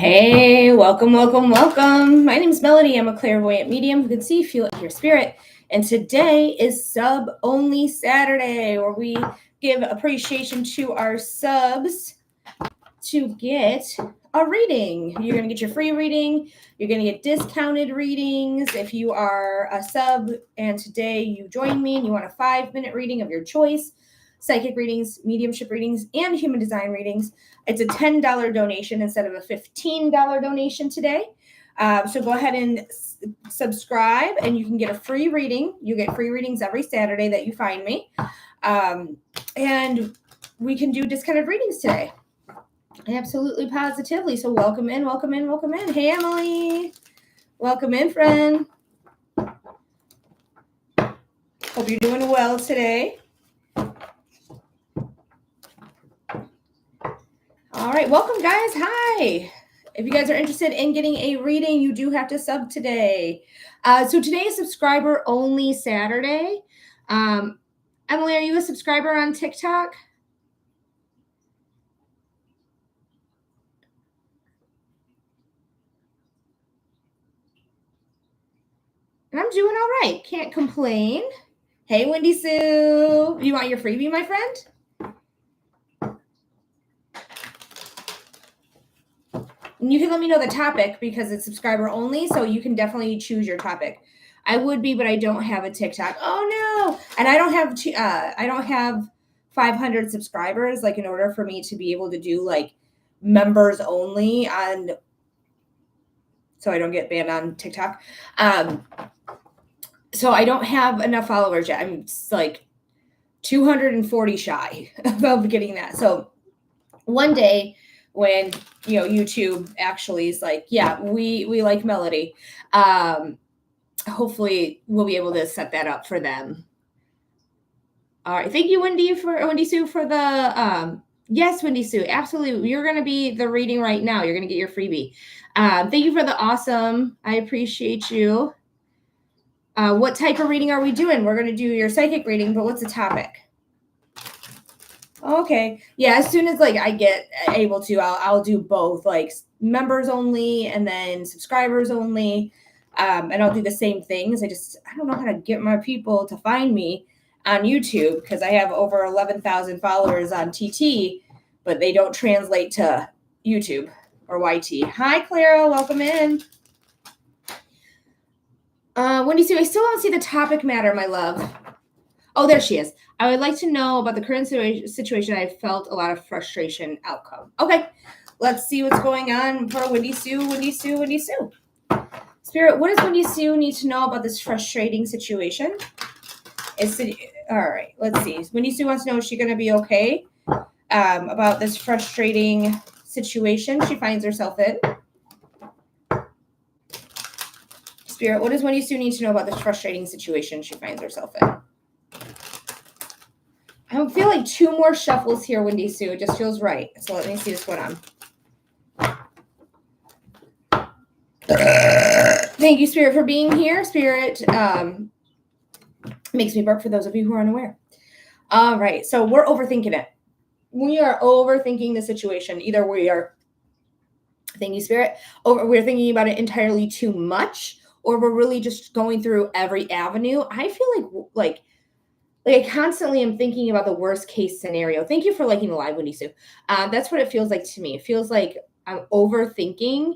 Hey, welcome, welcome, welcome. My name is Melody. I'm a clairvoyant medium who can see, feel, and hear spirit. And today is Sub Only Saturday, where we give appreciation to our subs to get a reading. You're going to get your free reading. You're going to get discounted readings if you are a sub. And today you join me and you want a 5-minute reading of your choice. Psychic readings, mediumship readings, and human design readings. It's a $10 donation instead of a $15 donation today. So go ahead and subscribe and you can get a free reading. You get free readings every Saturday that you find me. And we can do discounted readings today. Absolutely, positively. So welcome in, welcome in, welcome in. Hey, Emily. Welcome in, friend. Hope you're doing well today. All right, welcome, guys. Hi. If you guys are interested in getting a reading, you do have to sub today. So today is subscriber only Saturday. Emily, are you a subscriber on TikTok? I'm doing all right. Can't complain. Hey, Wendy Sue. You want your freebie, my friend? And you can let me know the topic because it's subscriber only, so you can definitely choose your topic. I would be, but I don't have a TikTok. Oh no! And I don't have 500 subscribers. Like in order for me to be able to do like members only on, so I don't get banned on TikTok. So I don't have enough followers yet. I'm like 240 shy of getting that. So one day when YouTube actually is like, yeah, we like Melody, hopefully we'll be able to set that up for them. All right, thank you, Wendy Sue, for the yes, Wendy Sue, absolutely. You're going to be the reading right now. You're going to get your freebie. Thank you for the awesome. I appreciate you. What type of reading are we doing? We're going to do your psychic reading, but what's the topic? Okay. Yeah, as soon as like I get able to, I'll do both, like members only and then subscribers only. And I'll do the same things. I don't know how to get my people to find me on YouTube because I have over 11,000 followers on TT, but they don't translate to YouTube or YT. Hi, Clara. Welcome in. Wendy Sue, I still don't see the topic matter, my love. Oh, there she is. I would like to know about the current situation. I felt a lot of frustration outcome. Okay, let's see what's going on for Wendy Sue. Spirit, what does Wendy Sue need to know about this frustrating situation? All right, let's see. Wendy Sue wants to know, is she going to be okay about this frustrating situation she finds herself in? Spirit, what does Wendy Sue need to know about this frustrating situation she finds herself in? I feel like 2 more shuffles here, Wendy Sue. It just feels right. So let me see what's going on. Thank you, Spirit, for being here. Spirit makes me burp for those of you who are unaware. All right. So we're overthinking it. We are overthinking the situation. Either we are, thank you, Spirit, we're thinking about it entirely too much, or we're really just going through every avenue. I feel like I constantly am thinking about the worst case scenario. Thank you for liking the live, Wendy Sue. That's what it feels like to me. It feels like I'm overthinking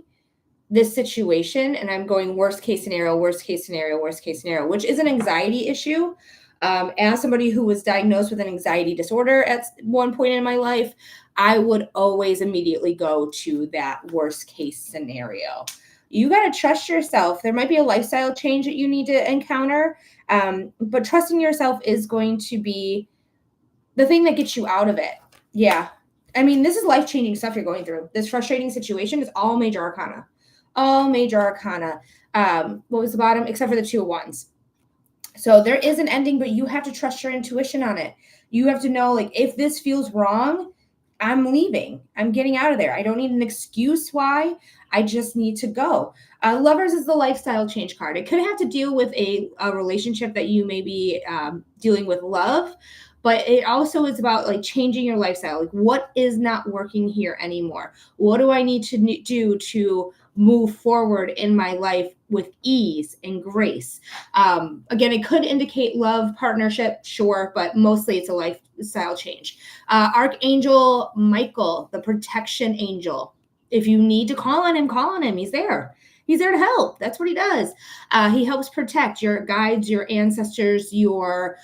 this situation and I'm going worst case scenario, worst case scenario, worst case scenario, which is an anxiety issue. As somebody who was diagnosed with an anxiety disorder at one point in my life, I would always immediately go to that worst case scenario. You got to trust yourself. There might be a lifestyle change that you need to encounter, but trusting yourself is going to be the thing that gets you out of it. Yeah. I mean, this is life-changing stuff you're going through. This frustrating situation is all major arcana. All major arcana. What was the bottom? Except for the 2 of Wands. So there is an ending, but you have to trust your intuition on it. You have to know, like, if this feels wrong, I'm leaving. I'm getting out of there. I don't need an excuse why. I just need to go. Lovers is the lifestyle change card. It could have to deal with a relationship that you may be dealing with love, but it also is about like changing your lifestyle. Like, what is not working here anymore? What do I need to do to move forward in my life with ease and grace? Again, it could indicate love, partnership, sure, but mostly it's a lifestyle change. Archangel Michael, the protection angel. If you need to call on him. He's there. He's there to help. That's what he does. He helps protect your guides, your ancestors, your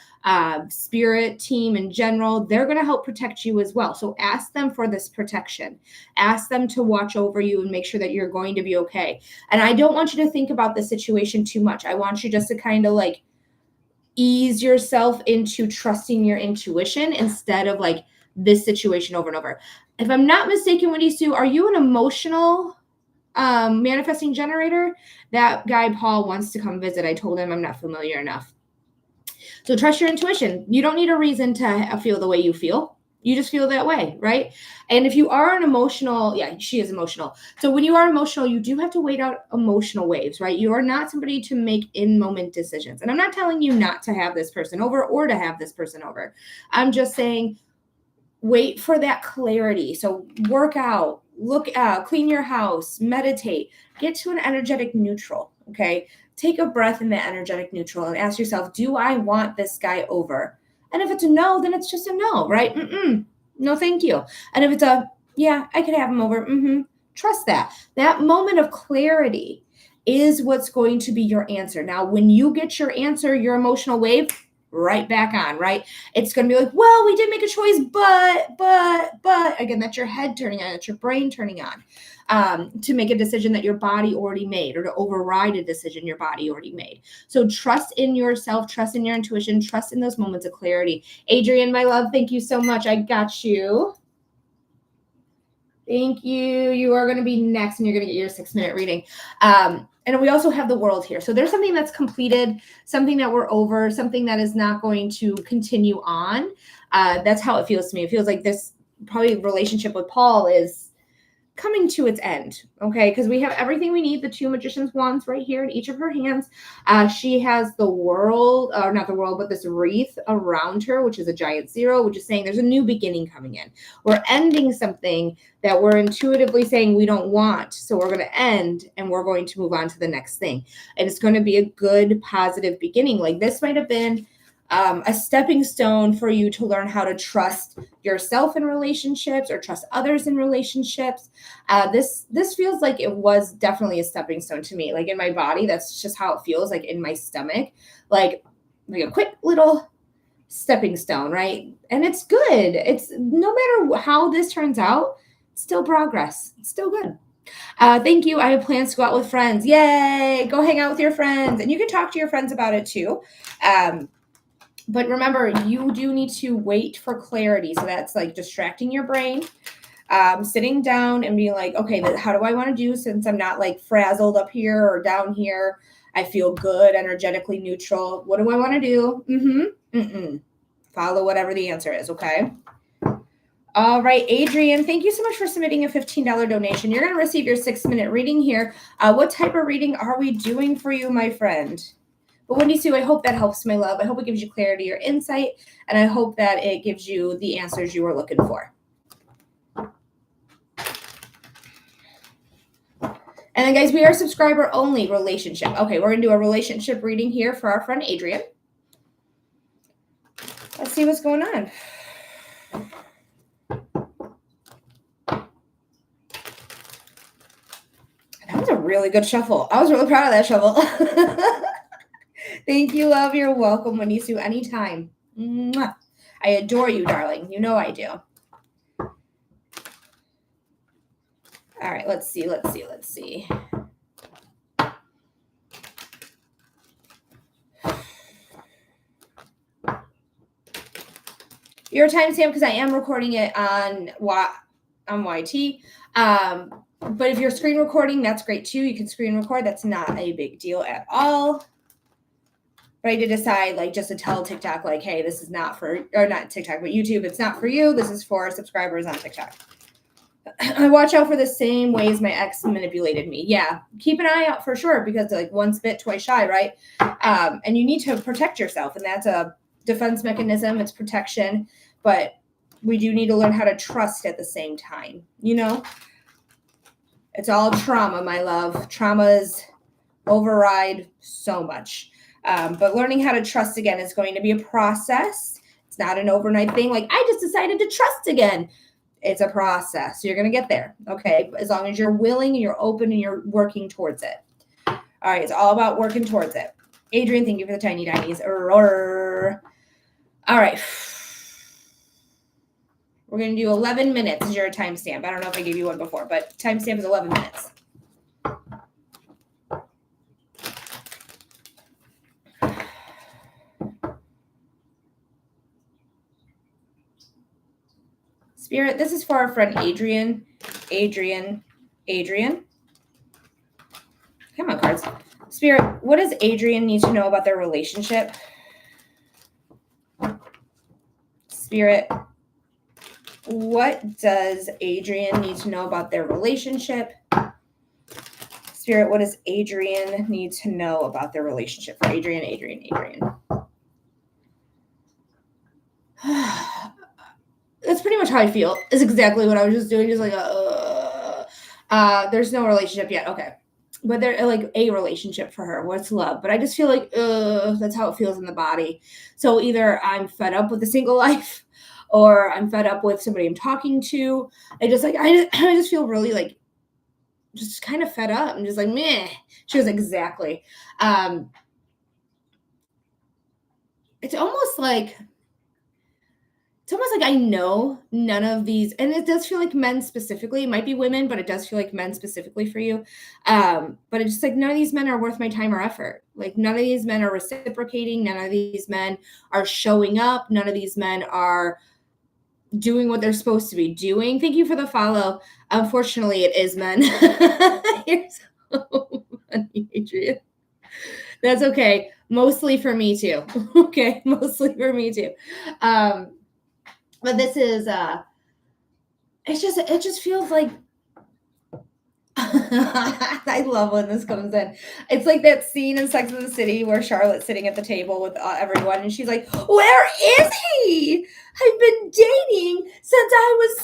spirit team in general. They're going to help protect you as well. So ask them for this protection. Ask them to watch over you and make sure that you're going to be okay. And I don't want you to think about the situation too much. I want you just to kind of like ease yourself into trusting your intuition instead of like this situation over and over. If I'm not mistaken, Wendy Sue, are you an emotional manifesting generator? That guy Paul wants to come visit. I told him I'm not familiar enough. So trust your intuition. You don't need a reason to feel the way you feel. You just feel that way, right? And if you are an emotional, yeah, she is emotional. So when you are emotional, you do have to wait out emotional waves, right? You are not somebody to make in-moment decisions. And I'm not telling you not to have this person over or to have this person over. I'm just saying wait for that clarity. So work out, look out, clean your house, meditate, get to an energetic neutral, okay? Take a breath in that energetic neutral and ask yourself, do I want this guy over? And if it's a no, then it's just a no, right? No, thank you. And if it's a, yeah, I could have him over. Trust that. That moment of clarity is what's going to be your answer. Now, when you get your answer, your emotional wave, right back on, right? It's going to be like, well, we did make a choice, but again, that's your head turning on, that's your brain turning on, to make a decision that your body already made or to override a decision your body already made. So trust in yourself, trust in your intuition, trust in those moments of clarity. Adrian, my love, thank you so much. I got you. Thank you. You are going to be next and you're going to get your 6-minute reading. And we also have the world here. So there's something that's completed, something that we're over, something that is not going to continue on. That's how it feels to me. It feels like this probably relationship with Paul is coming to its end, okay? Because we have everything we need. The 2 magician's wands right here in each of her hands. She has the world, or not the world, but this wreath around her, which is a giant 0, which is saying there's a new beginning coming in. We're ending something that we're intuitively saying we don't want. So we're going to end and we're going to move on to the next thing. And it's going to be a good, positive beginning. Like this might have been a stepping stone for you to learn how to trust yourself in relationships or trust others in relationships. This feels like it was definitely a stepping stone to me. Like in my body, that's just how it feels, like in my stomach, like a quick little stepping stone, right? And it's good. It's no matter how this turns out, it's still progress. It's still good. Thank you. I have plans to go out with friends. Yay! Go hang out with your friends. And you can talk to your friends about it too. But remember, you do need to wait for clarity. So that's like distracting your brain, sitting down and being like, okay, how do I want to do since I'm not like frazzled up here or down here? I feel good, energetically neutral. What do I want to do? Follow whatever the answer is, okay? All right, Adrian, thank you so much for submitting a $15 donation. You're going to receive your 6-minute reading here. What type of reading are we doing for you, my friend? But Wendy Sue, I hope that helps, my love. I hope it gives you clarity or insight, and I hope that it gives you the answers you were looking for. And then, guys, we are subscriber-only relationship. Okay, we're going to do a relationship reading here for our friend Adrian. Let's see what's going on. That was a really good shuffle. I was really proud of that shuffle. Thank you, love. You're welcome, Wendy Sue, anytime. Mwah. I adore you, darling. You know I do. All right, let's see. Your timestamp, because I am recording it on YT. But if you're screen recording, that's great too. You can screen record. That's not a big deal at all. But I did decide, like, just to tell TikTok, like, hey, this is not for, or not TikTok, but YouTube, it's not for you. This is for subscribers on TikTok. I watch out for the same ways my ex manipulated me. Yeah, keep an eye out for sure, because like once bit, twice shy, right? And you need to protect yourself, and that's a defense mechanism, it's protection, but we do need to learn how to trust at the same time. You know, it's all trauma, my love. Traumas override so much. But learning how to trust again is going to be a process. It's not an overnight thing. Like, I just decided to trust again. It's a process. You're going to get there. Okay. As long as you're willing and you're open and you're working towards it. All right. It's all about working towards it. Adrian, thank you for the tiny tinies. All right. We're going to do 11 minutes as your timestamp. I don't know if I gave you one before, but timestamp is 11 minutes. Spirit, this is for our friend Adrian. Adrian. Come on, cards. Spirit, what does Adrian need to know about their relationship? Spirit, what does Adrian need to know about their relationship? Spirit, what does Adrian need to know about their relationship? For Adrian. That's pretty much how I feel. Is exactly what I was just doing. Just like, there's no relationship yet. Okay. But they're like a relationship for her. What's love? But I just feel like, that's how it feels in the body. So either I'm fed up with a single life, or I'm fed up with somebody I'm talking to. I just feel really like, just kind of fed up. I'm just like, meh. She was exactly. It's almost like I know none of these, and it does feel like men specifically. It might be women, but it does feel like men specifically for you. But it's just like none of these men are worth my time or effort. Like none of these men are reciprocating. None of these men are showing up. None of these men are doing what they're supposed to be doing. Thank you for the follow. Unfortunately, it is men. You're so funny, Adrian. That's okay. Mostly for me too. Okay, mostly for me too. But this is it just feels like I love when this comes in. It's like that scene in Sex and the City where Charlotte's sitting at the table with everyone and she's like, "Where is he? I've been dating since I was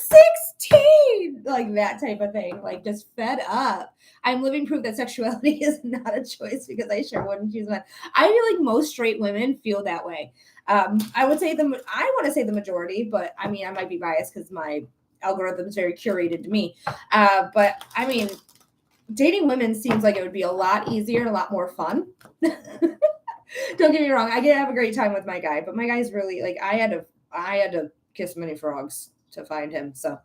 16." Like that type of thing. Like just fed up. I'm living proof that sexuality is not a choice because I sure wouldn't choose men. I feel like most straight women feel that way. I want to say the majority, but I mean, I might be biased because my algorithm is very curated to me. But I mean, dating women seems like it would be a lot easier and a lot more fun. Don't get me wrong. I did have a great time with my guy, but my guy's really like, I had to kiss many frogs to find him. So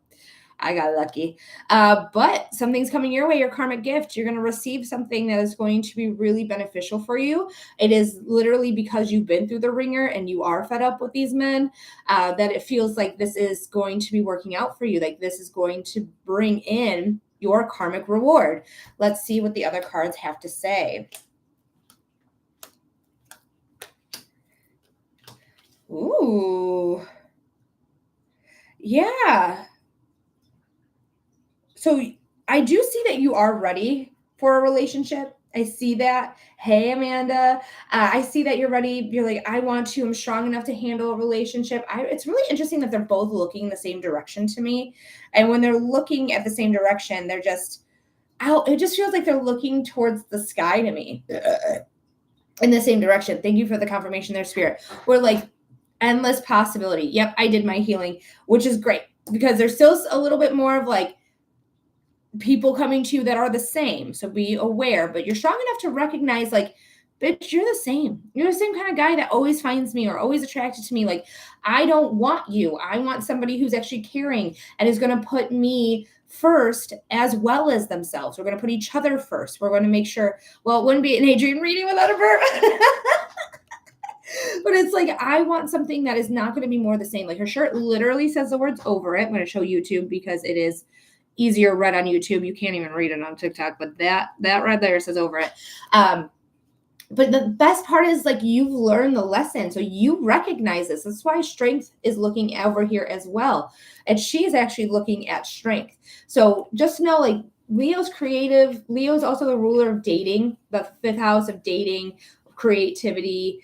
I got lucky. But something's coming your way, your karmic gift. You're going to receive something that is going to be really beneficial for you. It is literally because you've been through the ringer and you are fed up with these men, that it feels like this is going to be working out for you. Like this is going to bring in your karmic reward. Let's see what the other cards have to say. Ooh. Yeah. So I do see that you are ready for a relationship. I see that. Hey, Amanda. I see that you're ready. You're like, I'm strong enough to handle a relationship. It's really interesting that they're both looking the same direction to me. And when they're looking at the same direction, they're just out. It just feels like they're looking towards the sky to me in the same direction. Thank you for the confirmation there, Spirit. We're like endless possibility. Yep, I did my healing, which is great because there's still a little bit more of like, people coming to you that are the same. So be aware, but you're strong enough to recognize like, bitch, you're the same. You're the same kind of guy that always finds me or always attracted to me. Like, I don't want you. I want somebody who's actually caring and is going to put me first as well as themselves. We're going to put each other first. We're going to make sure, well, it wouldn't be an Adrian reading without a verb. But it's like, I want something that is not going to be more the same. Like her shirt literally says the words over it. I'm going to show YouTube because it is easier read on YouTube. You can't even read it on TikTok, but that right there says over it. But the best part is like you've learned the lesson. So you recognize this. That's why strength is looking over here as well. And she is actually looking at strength. So just know like Leo's creative. Leo's also the ruler of dating, the 5th house of dating, creativity.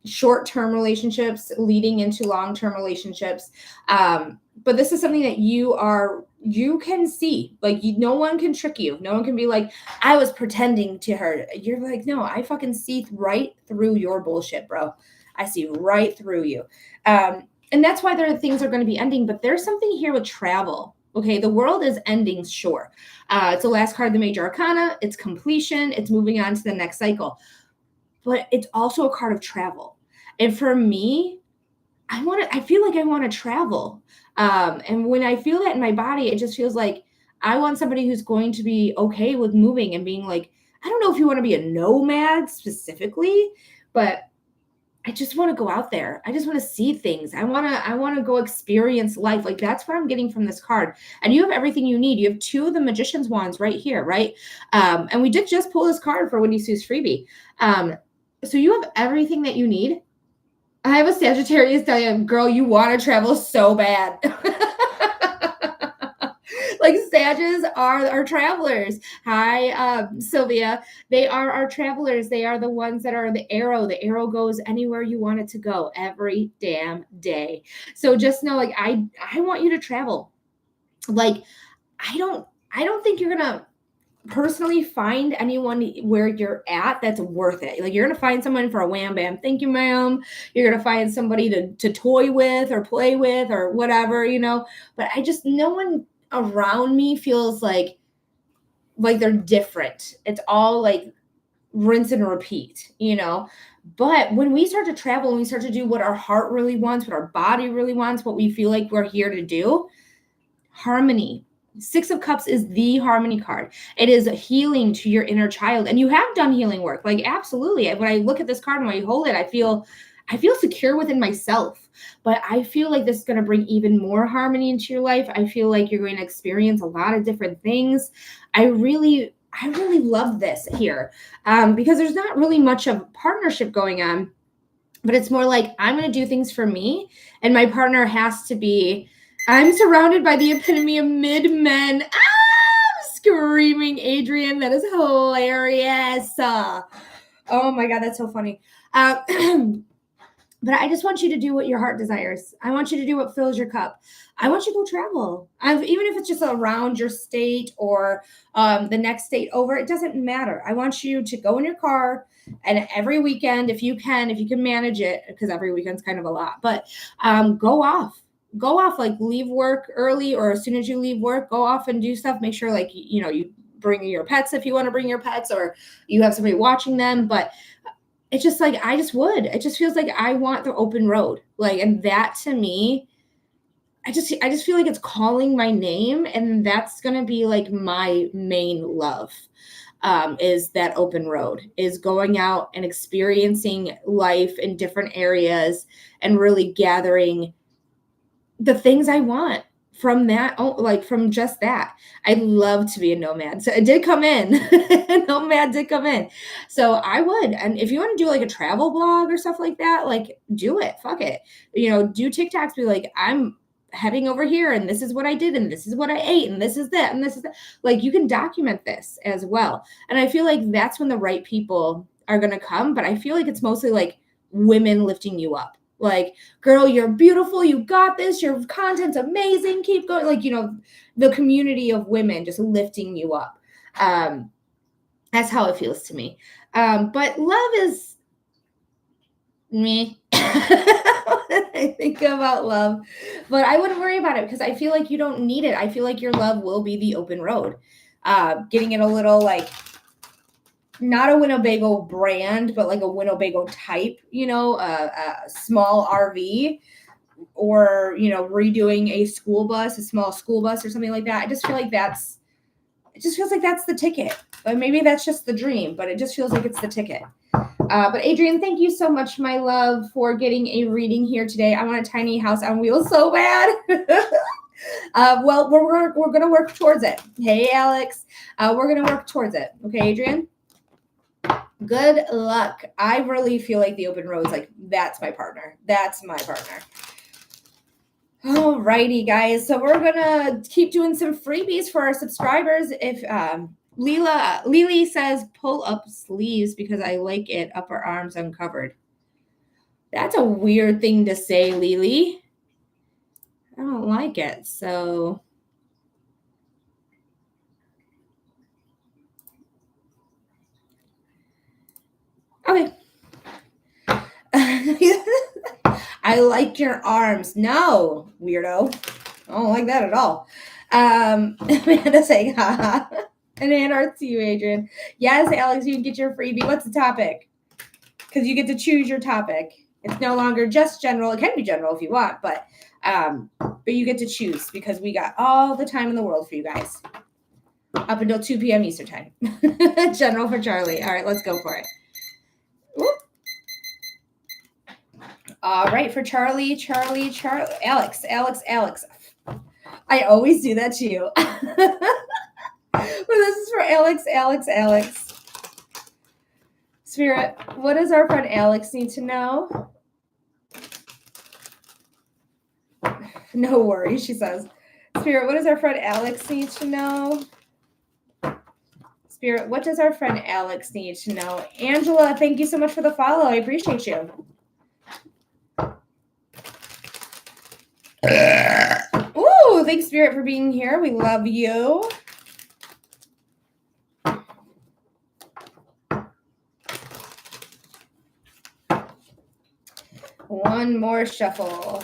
short-term relationships leading into long-term relationships. But this is something that you can see. Like, no one can trick you. No one can be like, I was pretending to her. You're like, no, I fucking see right through your bullshit, bro. I see right through you. And that's why things are going to be ending. But there's something here with travel. Okay, the world is ending, sure. It's the last card of the major arcana. It's completion. It's moving on to the next cycle. But it's also a card of travel. And for me, I feel like I want to travel. And when I feel that in my body, it just feels like I want somebody who's going to be okay with moving and being like, I don't know if you want to be a nomad specifically, but I just want to go out there. I just want to see things. I want to go experience life. Like, that's what I'm getting from this card. And you have everything you need. You have 2 of the Magician's Wands right here, right? And we did just pull this card for Wendy Sue's freebie. So you have everything that you need. I have a Sagittarius tell you, girl, you want to travel so bad. Like, Sages are our travelers. Hi, Sylvia. They are our travelers. They are the ones that are the arrow. The arrow goes anywhere you want it to go every damn day. So just know, like, I want you to travel. Like, I don't think you're gonna personally find anyone where you're at that's worth it. Like, you're gonna find someone for a wham bam, thank you, ma'am. You're gonna find somebody to toy with or play with or whatever, but no one around me feels like they're different. It's all like rinse and repeat. But when we start to travel and we start to do what our heart really wants, what our body really wants, what we feel like we're here to do, harmony. 6 of Cups is the harmony card. It is healing to your inner child. And you have done healing work. Like, absolutely. When I look at this card and when I hold it, I feel secure within myself. But I feel like this is going to bring even more harmony into your life. I feel like you're going to experience a lot of different things. I really love this here, because there's not really much of partnership going on. But it's more like, I'm going to do things for me, and my partner has to be... I'm surrounded by the epitome of mid-men. I'm screaming, Adrian. That is hilarious. Oh my God, that's so funny. But I just want you to do what your heart desires. I want you to do what fills your cup. I want you to go travel. Even if it's just around your state or the next state over, it doesn't matter. I want you to go in your car, and every weekend, if you can manage it, because every weekend's kind of a lot, but go off, like, leave work early, or as soon as you leave work, go off and do stuff. Make sure, like, you bring your pets if you want to bring your pets, or you have somebody watching them. But it's just like, it just feels like I want the open road. Like, and that to me, I just feel like it's calling my name, and that's going to be like my main love. Is that open road, is going out and experiencing life in different areas and really gathering the things I want from that. From just that. I'd love to be a nomad. So it did come in. Nomad did come in. So I would. And if you want to do like a travel blog or stuff like that, like, do it. Fuck it. Do TikToks, be like, I'm heading over here, and this is what I did, and this is what I ate, and this is that, and this is that. Like, you can document this as well. And I feel like that's when the right people are going to come. But I feel like it's mostly like women lifting you up. Like, girl, you're beautiful. You got this. Your content's amazing. Keep going. Like, the community of women just lifting you up. That's how it feels to me. But love is me. I think about love, but I wouldn't worry about it, because I feel like you don't need it. I feel like your love will be the open road. Getting it a little, like, not a Winnebago brand, but like a Winnebago type, a small RV, or, redoing a small school bus or something like that. I just feel like it just feels like that's the ticket. But maybe that's just the dream, but it just feels like it's the ticket. But Adrian, thank you so much, my love, for getting a reading here today. I want a tiny house on wheels so bad. Well, we're going to work towards it. Hey, Alex, we're going to work towards it. Okay, Adrian? Good luck. I really feel like the open road is like, that's my partner. That's my partner. Alrighty, guys. So we're going to keep doing some freebies for our subscribers. If Lily says pull up sleeves because I like it, upper arms uncovered. That's a weird thing to say, Lily. I don't like it. So okay. I like your arms. No, weirdo. I don't like that at all. Amanda saying, haha. And hand hearts to you, Adrian. Yes, Alex, you can get your freebie. What's the topic? Because you get to choose your topic. It's no longer just general. It can be general if you want, but you get to choose because we got all the time in the world for you guys. Up until 2 p.m. Eastern time. General for Charlie. All right, let's go for it. Whoop. All right, for Charlie. Alex. I always do that to you. But this is for Alex. Spirit, what does our friend Alex need to know? No worries, she says. Spirit, what does our friend Alex need to know? Spirit, what does our friend Alex need to know? Angela, thank you so much for the follow. I appreciate you. Ooh, thanks, Spirit, for being here. We love you. One more shuffle.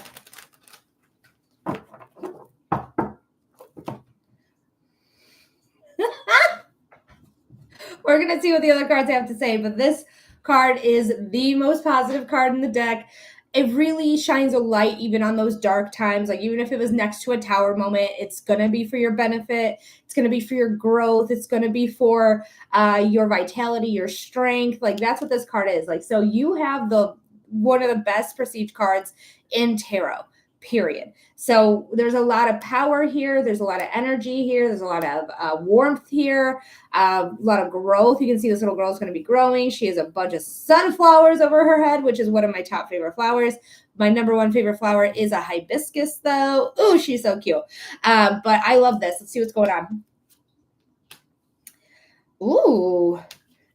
We're going to see what the other cards have to say, but this card is the most positive card in the deck. It really shines a light even on those dark times. Like even if it was next to a tower moment, it's going to be for your benefit. It's going to be for your growth. It's going to be for your vitality, your strength. Like that's what this card is. Like, so you have one of the best perceived cards in tarot, period. So there's a lot of power here. There's a lot of energy here. There's a lot of warmth here, a lot of growth. You can see this little girl is going to be growing. She has a bunch of sunflowers over her head, which is one of my top favorite flowers. My number one favorite flower is a hibiscus, though. Oh, she's so cute. But I love this. Let's see what's going on. Ooh.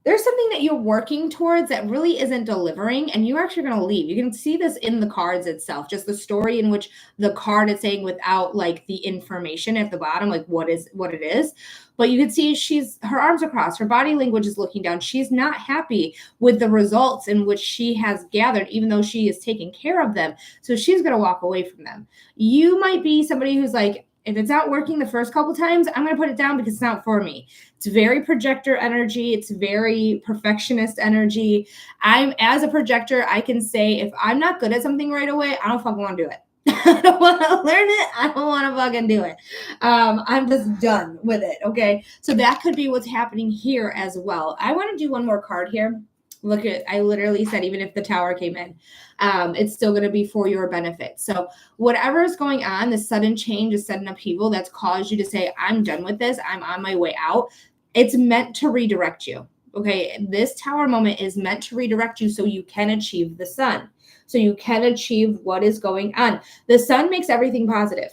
There's something that you're working towards that really isn't delivering, and you're actually going to leave. You can see this in the cards itself, just the story in which the card is saying without like the information at the bottom, like what it is. But you can see her arms are crossed, her body language is looking down. She's not happy with the results in which she has gathered, even though she is taking care of them. So she's going to walk away from them. You might be somebody who's like, if it's not working the first couple times, I'm going to put it down because it's not for me. It's very projector energy. It's very perfectionist energy. As a projector, I can say if I'm not good at something right away, I don't fucking want to do it. I don't want to learn it. I don't want to fucking do it. I'm just done with it. Okay. So that could be what's happening here as well. I want to do one more card here. Look at, I literally said, even if the tower came in, it's still going to be for your benefit. So whatever is going on, the sudden change, the sudden upheaval that's caused you to say, I'm done with this. I'm on my way out. It's meant to redirect you. Okay. This tower moment is meant to redirect you so you can achieve the sun. So you can achieve what is going on. The sun makes everything positive.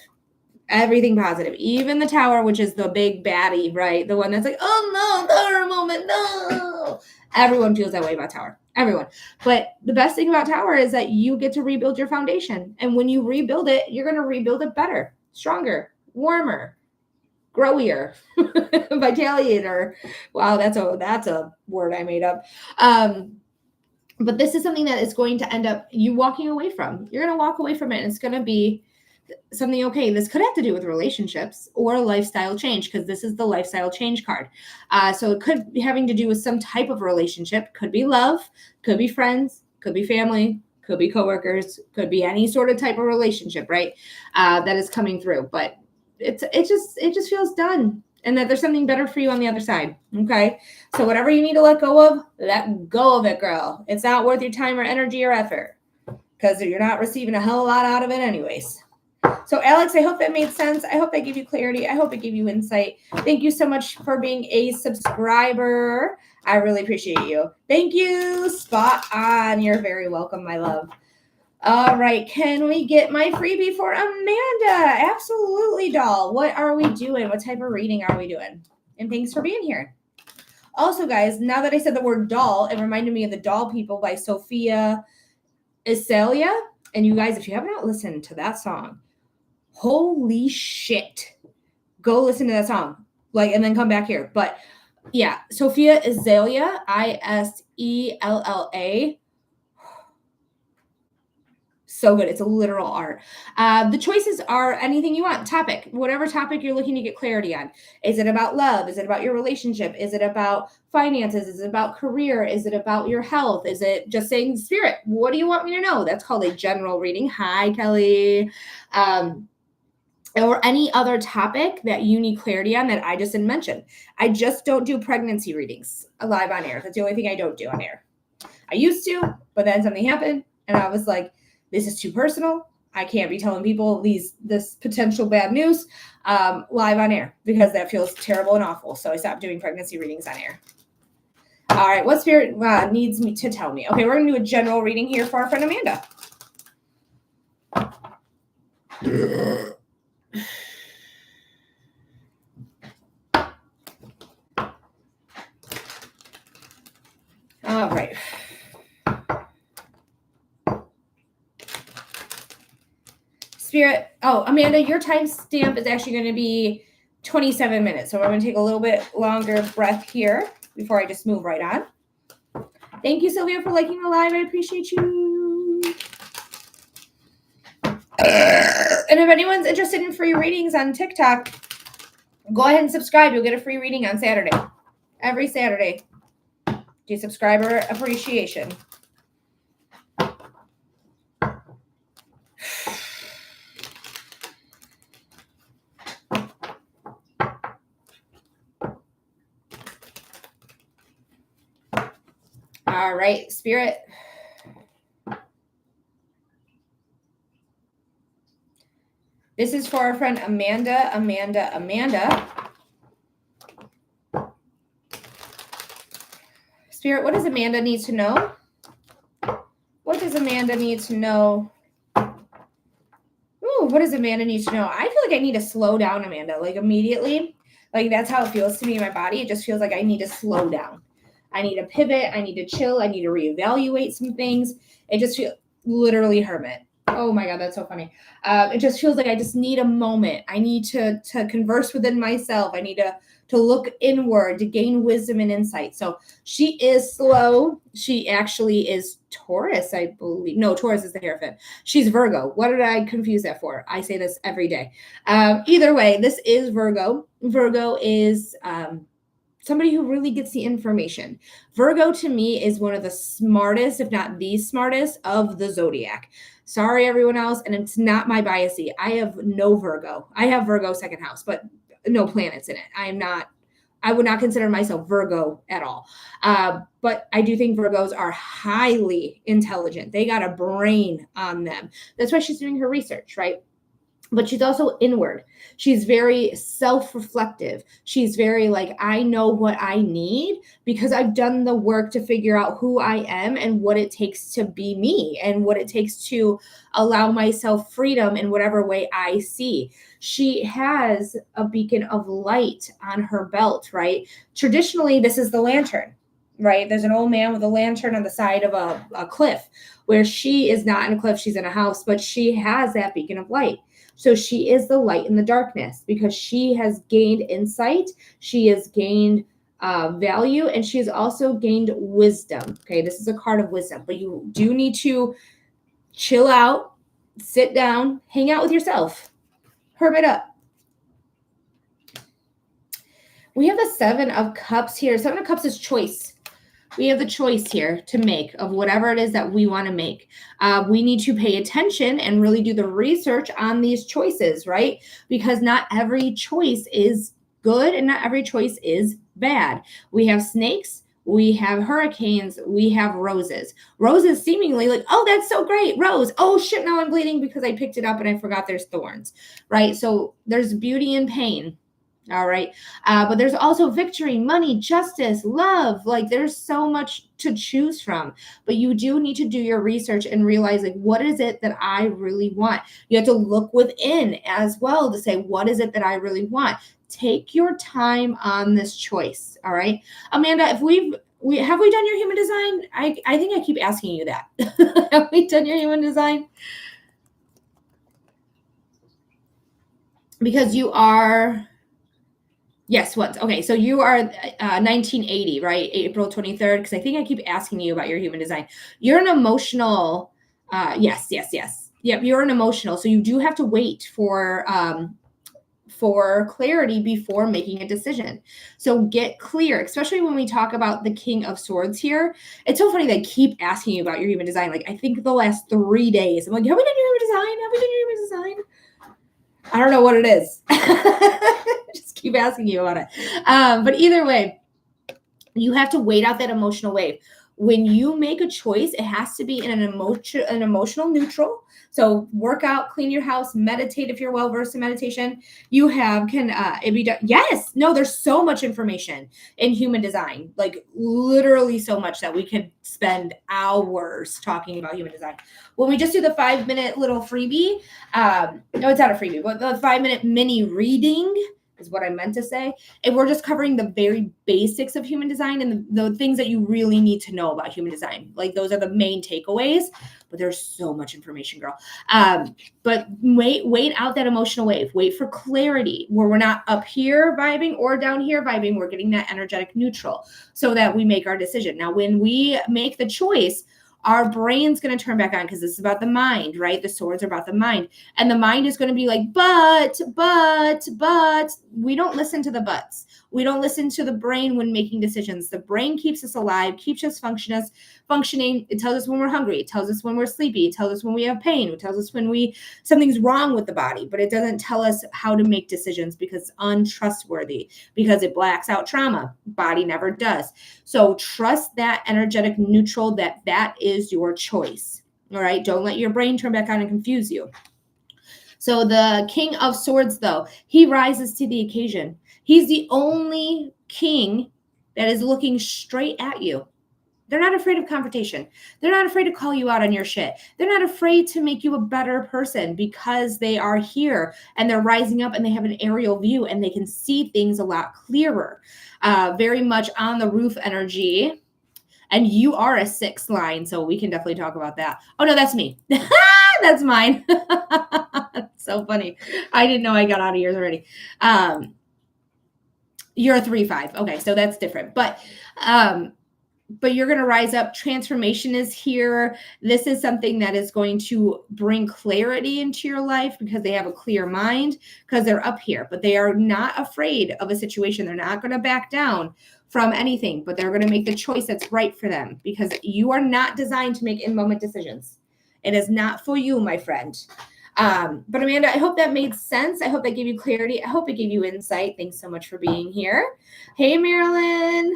Everything positive. Even the tower, which is the big baddie, right? The one that's like, oh no, tower moment, no. Everyone feels that way about tower. Everyone. But the best thing about tower is that you get to rebuild your foundation. And when you rebuild it, you're going to rebuild it better, stronger, warmer, growier, vitaliator. Wow, that's a word I made up. But this is something that is going to end up you walking away from. You're going to walk away from it, and it's going to be something, okay, this could have to do with relationships or lifestyle change, because this is the lifestyle change card. So it could be having to do with some type of relationship. Could be love, could be friends, could be family, could be coworkers, could be any sort of type of relationship, right? That is coming through. But it just feels done, and that there's something better for you on the other side. Okay. So whatever you need to let go of it, girl. It's not worth your time or energy or effort, because you're not receiving a hell of a lot out of it anyways. So Alex, I hope that made sense. I hope that gave you clarity. I hope it gave you insight. Thank you so much for being a subscriber. I really appreciate you. Thank you. Spot on. You're very welcome, my love. All right. Can we get my freebie for Amanda? Absolutely, doll. What are we doing? What type of reading are we doing? And thanks for being here. Also, guys, now that I said the word doll, it reminded me of The Doll People by Sophia Azalea. And you guys, if you have not listened to that song, holy shit, go listen to that song. Like, and then come back here. But yeah, Sophia Azalea, Isella. So good. It's a literal art. The choices are anything you want. Topic, whatever topic you're looking to get clarity on. Is it about love? Is it about your relationship? Is it about finances? Is it about career? Is it about your health? Is it just saying, Spirit, what do you want me to know? That's called a general reading. Hi, Kelly. Or any other topic that you need clarity on that I just didn't mention. I just don't do pregnancy readings live on air. That's the only thing I don't do on air. I used to, but then something happened and I was like, this is too personal. I can't be telling people this potential bad news live on air because that feels terrible and awful. So I stopped doing pregnancy readings on air. All right, what Spirit needs me to tell me? Okay, we're going to do a general reading here for our friend Amanda. All right. Spirit, Amanda, your timestamp is actually going to be 27 minutes. So we're going to take a little bit longer breath here before I just move right on. Thank you, Sylvia, for liking the live. I appreciate you. And if anyone's interested in free readings on TikTok, go ahead and subscribe. You'll get a free reading on Saturday. Every Saturday. Do subscriber appreciation. All right, Spirit. This is for our friend Amanda. Spirit, what does Amanda need to know? What does Amanda need to know? Ooh, what does Amanda need to know? I feel like I need to slow down, Amanda, like immediately. Like that's how it feels to me in my body. It just feels like I need to slow down. I need to pivot. I need to chill. I need to reevaluate some things. It just feels literally hermit. Oh my God, that's so funny. It just feels like I just need a moment. I need to converse within myself. I need to look inward, to gain wisdom and insight. So she is slow. She actually is Taurus, I believe. No, Taurus is the Hierophant. She's Virgo. What did I confuse that for? I say this every day. Either way, this is Virgo. Virgo is somebody who really gets the information. Virgo to me is one of the smartest, if not the smartest, of the zodiac. Sorry, everyone else, and it's not my biasy. I have no Virgo. I have Virgo second house, but no planets in it. I would not consider myself Virgo at all. But I do think Virgos are highly intelligent. They got a brain on them. That's why she's doing her research, right? But she's also inward. She's very self-reflective. She's very like, I know what I need because I've done the work to figure out who I am and what it takes to be me and what it takes to allow myself freedom in whatever way I see. She has a beacon of light on her belt, right? Traditionally, this is the lantern, right? There's an old man with a lantern on the side of a cliff where she is not in a cliff, she's in a house, but she has that beacon of light. So she is the light in the darkness because she has gained insight. She has gained value, and she has also gained wisdom. Okay, this is a card of wisdom, but you do need to chill out, sit down, hang out with yourself, hermit up. We have the Seven of Cups here. Seven of Cups is choice. We have the choice here to make of whatever it is that we want to make. We need to pay attention and really do the research on these choices, right? Because not every choice is good and not every choice is bad. We have snakes, we have hurricanes, we have roses. Roses seemingly like, oh, that's so great, rose. Oh shit, now I'm bleeding because I picked it up and I forgot there's thorns, right? So there's beauty in pain. All right. But there's also victory, money, justice, love. Like there's so much to choose from, but you do need to do your research and realize like, what is it that I really want? You have to look within as well to say, what is it that I really want? Take your time on this choice. All right. Amanda, if Have we done your human design? I think I keep asking you that. Have we done your human design? Because you are, yes, once. Okay, so you are 1980, right? April 23rd, because I think I keep asking you about your human design. You're an emotional, yes. Yep, you're an emotional. So you do have to wait for clarity before making a decision. So get clear, especially when we talk about the King of Swords here. It's so funny that I keep asking you about your human design. Like, I think the last 3 days, I'm like, have we done your human design? Have we done your human design? I don't know what it is. Just keep asking you about it. But either way, you have to wait out that emotional wave. When you make a choice, it has to be in an emotional neutral. So work out, clean your house, meditate if you're well versed in meditation. You can it be done? Yes. No, there's so much information in human design, like literally so much that we could spend hours talking about human design. When we just do the 5-minute little freebie, no, it's not a freebie, but the 5-minute mini reading is what I meant to say. And we're just covering the very basics of human design and the things that you really need to know about human design. Like those are the main takeaways, but there's so much information, girl. But wait out that emotional wave. Wait for clarity where we're not up here vibing or down here vibing. We're getting that energetic neutral so that we make our decision. Now, when we make the choice, our brain's going to turn back on because this is about the mind, right? The swords are about the mind. And the mind is going to be like, but, we don't listen to the buts. We don't listen to the brain when making decisions. The brain keeps us alive, keeps us functioning. It tells us when we're hungry. It tells us when we're sleepy. It tells us when we have pain. It tells us when something's wrong with the body, but it doesn't tell us how to make decisions because it's untrustworthy, because it blacks out trauma. Body never does. So trust that energetic neutral, that is your choice. All right. Don't let your brain turn back on and confuse you. So the King of Swords, though, he rises to the occasion. He's the only king that is looking straight at you. They're not afraid of confrontation. They're not afraid to call you out on your shit. They're not afraid to make you a better person because they are here and they're rising up and they have an aerial view and they can see things a lot clearer. Very much on the roof energy. And you are a 6th line, so we can definitely talk about that. Oh, no, that's me. That's mine. So funny. I didn't know I got out of yours already. You're a 3-5. Okay, so that's different. But you're going to rise up. Transformation is here. This is something that is going to bring clarity into your life because they have a clear mind because they're up here, but they are not afraid of a situation. They're not going to back down from anything, but they're going to make the choice that's right for them because you are not designed to make in-moment decisions. It is not for you, my friend. But Amanda, I hope that made sense. I hope that gave you clarity. I hope it gave you insight. Thanks so much for being here. Hey, Marilyn.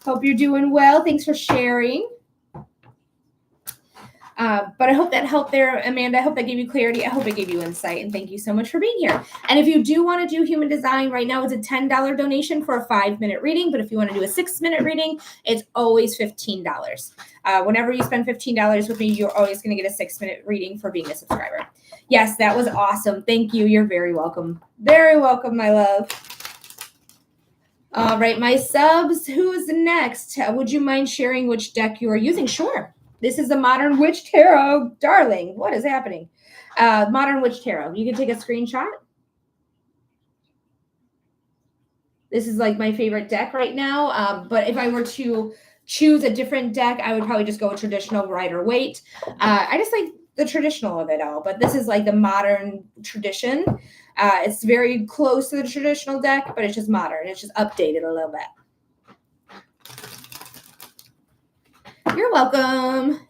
Hope you're doing well. Thanks for sharing. But I hope that helped there, Amanda. I hope that gave you clarity. I hope it gave you insight. And thank you so much for being here. And if you do want to do human design, right now it's a $10 donation for a 5-minute reading. But if you want to do a 6-minute reading, it's always $15. Whenever you spend $15 with me, you're always going to get a 6-minute reading for being a subscriber. Yes, that was awesome. Thank you. You're very welcome. Very welcome, my love. All right, my subs, who is next? Would you mind sharing which deck you are using? Sure. This is the Modern Witch Tarot. Darling, what is happening? Modern Witch Tarot. You can take a screenshot. This is like my favorite deck right now. But if I were to choose a different deck, I would probably just go with traditional Rider-Waite. I just like the traditional of it all, but this is like the modern tradition. It's very close to the traditional deck, but it's just modern. It's just updated a little bit. You're welcome.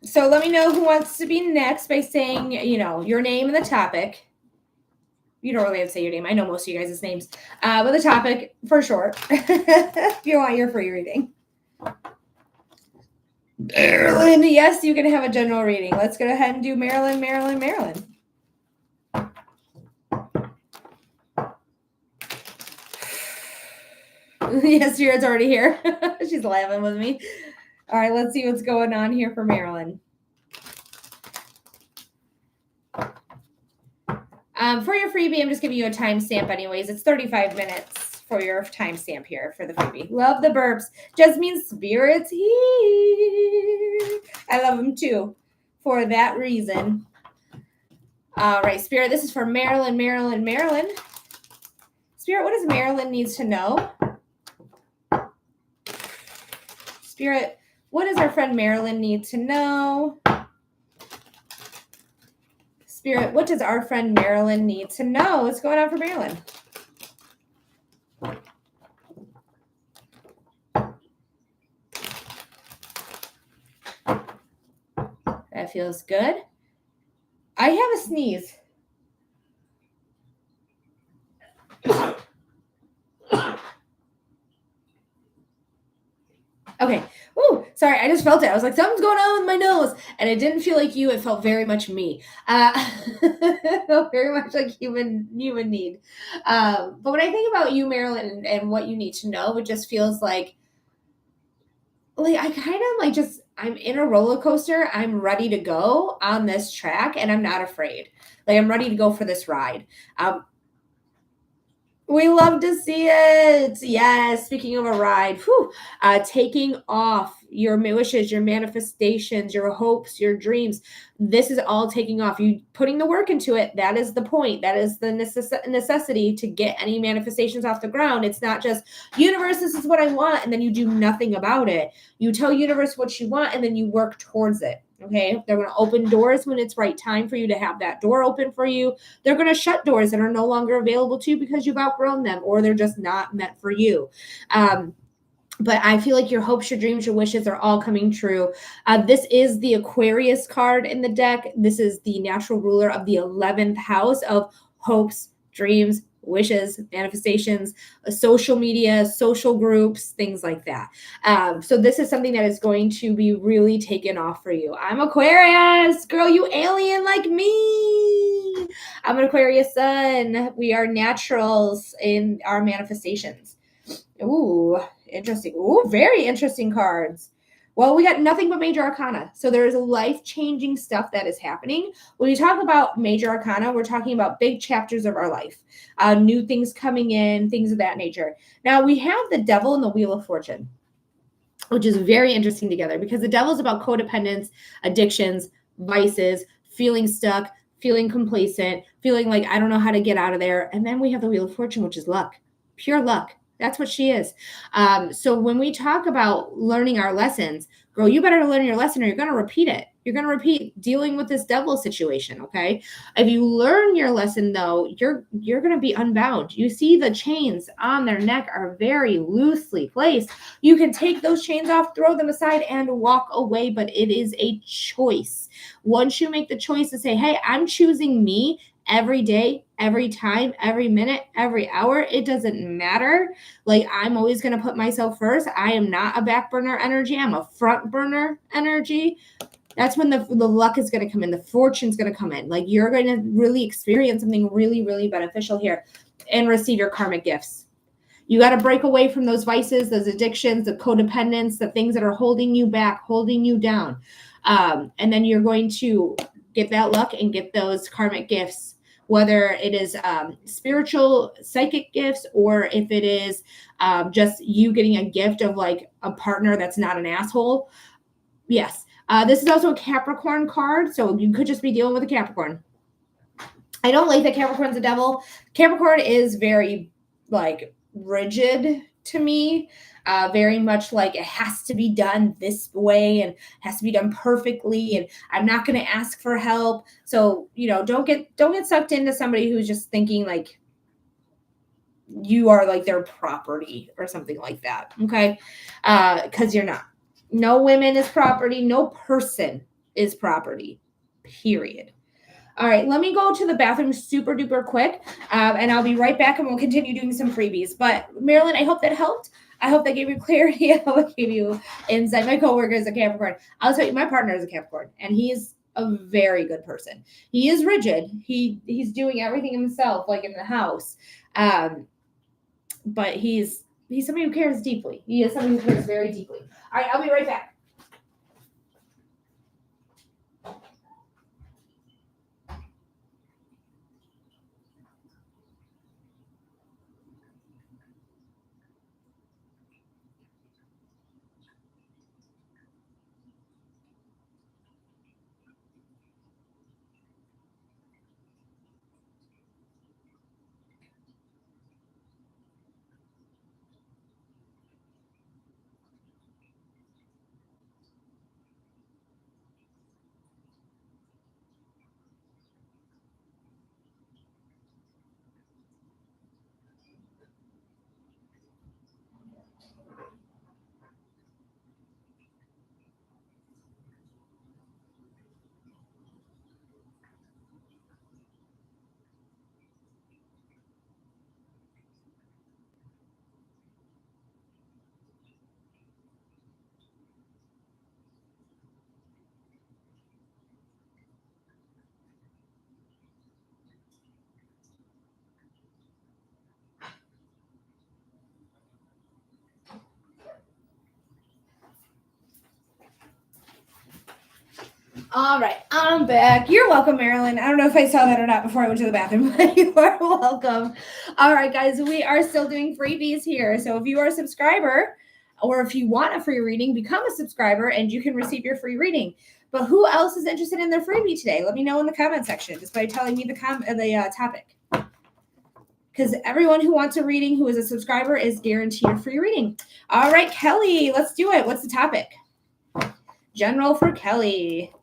So let me know who wants to be next by saying, your name and the topic. You don't really have to say your name. I know most of you guys' names. But the topic, for sure, if you want your free reading. Marilyn, yes, you can have a general reading. Let's go ahead and do Marilyn. Yes, Spirit's already here. She's laughing with me. All right, let's see what's going on here for Marilyn. For your freebie, I'm just giving you a timestamp anyways. It's 35 minutes for your timestamp here for the freebie. Love the burps. Just means Spirit's here. I love them too for that reason. All right, Spirit, this is for Marilyn. Spirit, what does Marilyn needs to know? Spirit, what does our friend Marilyn need to know? Spirit, what does our friend Marilyn need to know? What's going on for Marilyn? That feels good. I have a sneeze. Okay. Ooh, sorry. I just felt it. I was like, something's going on with my nose. And it didn't feel like you. It felt very much me. It felt very much like human need. But when I think about you, Marilyn, and what you need to know, it just feels like I kind of like just, I'm in a roller coaster. I'm ready to go on this track and I'm not afraid. Like I'm ready to go for this ride. We love to see it. Yes. Speaking of a ride, taking off your wishes, your manifestations, your hopes, your dreams. This is all taking off. You putting the work into it. That is the point. That is the necessity to get any manifestations off the ground. It's not just universe, this is what I want. And then you do nothing about it. You tell universe what you want and then you work towards it. Okay. They're going to open doors when it's right time for you to have that door open for you. They're going to shut doors that are no longer available to you because you've outgrown them or they're just not meant for you. But I feel like your hopes, your dreams, your wishes are all coming true. This is the Aquarius card in the deck. This is the natural ruler of the 11th house of hopes, dreams, wishes, manifestations, social media, social groups, things like that. So this is something that is going to be really taken off for you. I'm Aquarius, girl, you alien like me. I'm an Aquarius sun. We are naturals in our manifestations. Ooh, interesting. Ooh, very interesting cards. Well, we got nothing but major arcana. So there's life-changing stuff that is happening. When you talk about major arcana, we're talking about big chapters of our life, new things coming in, things of that nature. Now, we have the devil and the wheel of fortune, which is very interesting together because the devil is about codependence, addictions, vices, feeling stuck, feeling complacent, feeling like I don't know how to get out of there. And then we have the wheel of fortune, which is luck, pure luck. That's what she is. So when we talk about learning our lessons, girl, you better learn your lesson or you're going to repeat it. You're going to repeat dealing with this devil situation, okay? If you learn your lesson, though, you're going to be unbound. You see the chains on their neck are very loosely placed. You can take those chains off, throw them aside, and walk away, but it is a choice. Once you make the choice to say, hey, I'm choosing me, every day, every time, every minute, every hour, it doesn't matter. Like I'm always going to put myself first. I am not a back burner energy. I'm a front burner energy. That's when the luck is going to come in. The fortune's going to come in. Like you're going to really experience something really, really beneficial here and receive your karmic gifts. You got to break away from those vices, those addictions, the codependence, the things that are holding you back, holding you down. And then you're going to get that luck and get those karmic gifts, whether it is spiritual, psychic gifts, or if it is just you getting a gift of like a partner that's not an asshole. Yes. This is also a Capricorn card, so you could just be dealing with a Capricorn. I don't like that Capricorn's a devil. Capricorn is very like rigid to me. Very much like it has to be done this way and has to be done perfectly, and I'm not going to ask for help. So don't get sucked into somebody who's just thinking like you are like their property or something like that. Okay, because you're not. No women is property. No person is property. Period. All right, let me go to the bathroom super duper quick, and I'll be right back and we'll continue doing some freebies. But Marilyn, I hope that helped. I hope that gave you clarity. I hope it gave you insight. My coworker is a Capricorn. I'll tell you, my partner is a Capricorn, and he's a very good person. He is rigid. He's doing everything himself, like in the house. But he's somebody who cares deeply. He is somebody who cares very deeply. All right, I'll be right back. All right, I'm back. You're welcome, Marilyn. I don't know if I saw that or not before I went to the bathroom, but you are welcome. All right, guys, we are still doing freebies here. So if you are a subscriber or if you want a free reading, become a subscriber and you can receive your free reading. But who else is interested in their freebie today? Let me know in the comment section just by telling me the topic. Because everyone who wants a reading who is a subscriber is guaranteed a free reading. All right, Kelly, let's do it. What's the topic? General for Kelly.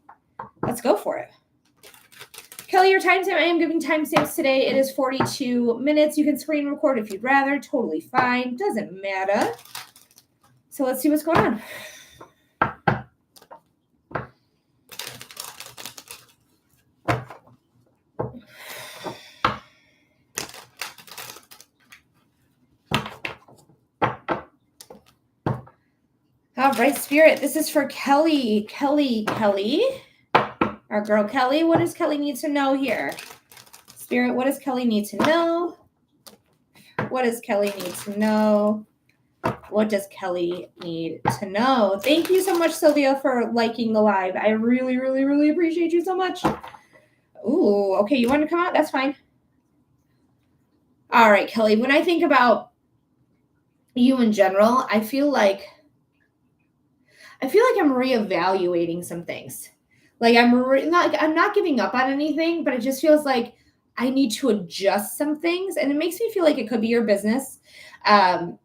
Let's go for it. Kelly, your timestamp, I am giving timestamps today. It is 42 minutes. You can screen record if you'd rather. Totally fine. Doesn't matter. So let's see what's going on. All right, Spirit, this is for Kelly. Kelly. Our girl Kelly. What does Kelly need to know here? Spirit, what does Kelly need to know? What does Kelly need to know? What does Kelly need to know? Thank you so much, Sylvia, for liking the live. I really, really, really appreciate you so much. Ooh, okay, you want to come out? That's fine. All right, Kelly, when I think about you in general, I feel like I'm reevaluating some things. Like I'm not giving up on anything, but it just feels like I need to adjust some things, and it makes me feel like it could be your business. But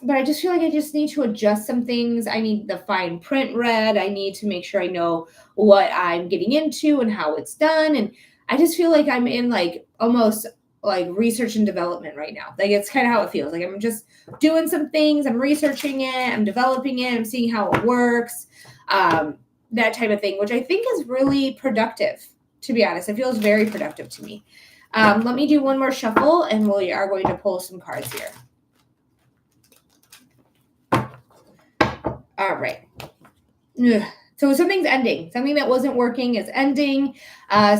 I just feel like I just need to adjust some things. I need the fine print read. I need to make sure I know what I'm getting into and how it's done. And I just feel like I'm in like almost like research and development right now. Like it's kind of how it feels. Like I'm just doing some things. I'm researching it. I'm developing it. I'm seeing how it works. That type of thing, which I think is really productive, to be honest. It feels very productive to me. Let me do one more shuffle and we are going to pull some cards here. All right. So something's ending. Something that wasn't working is ending.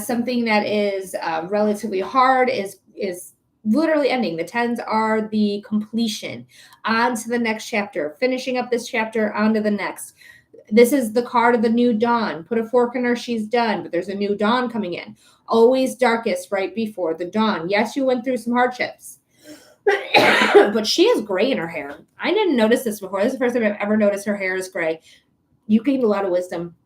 Something that is relatively hard is literally ending. The 10s are the completion. On to the next chapter. Finishing up this chapter, on to the next. This is the card of the new dawn. Put a fork in her, she's done. But there's a new dawn coming in. Always darkest right before the dawn. Yes, you went through some hardships. But she has gray in her hair. I didn't notice this before. This is the first time I've ever noticed her hair is gray. You gained a lot of wisdom.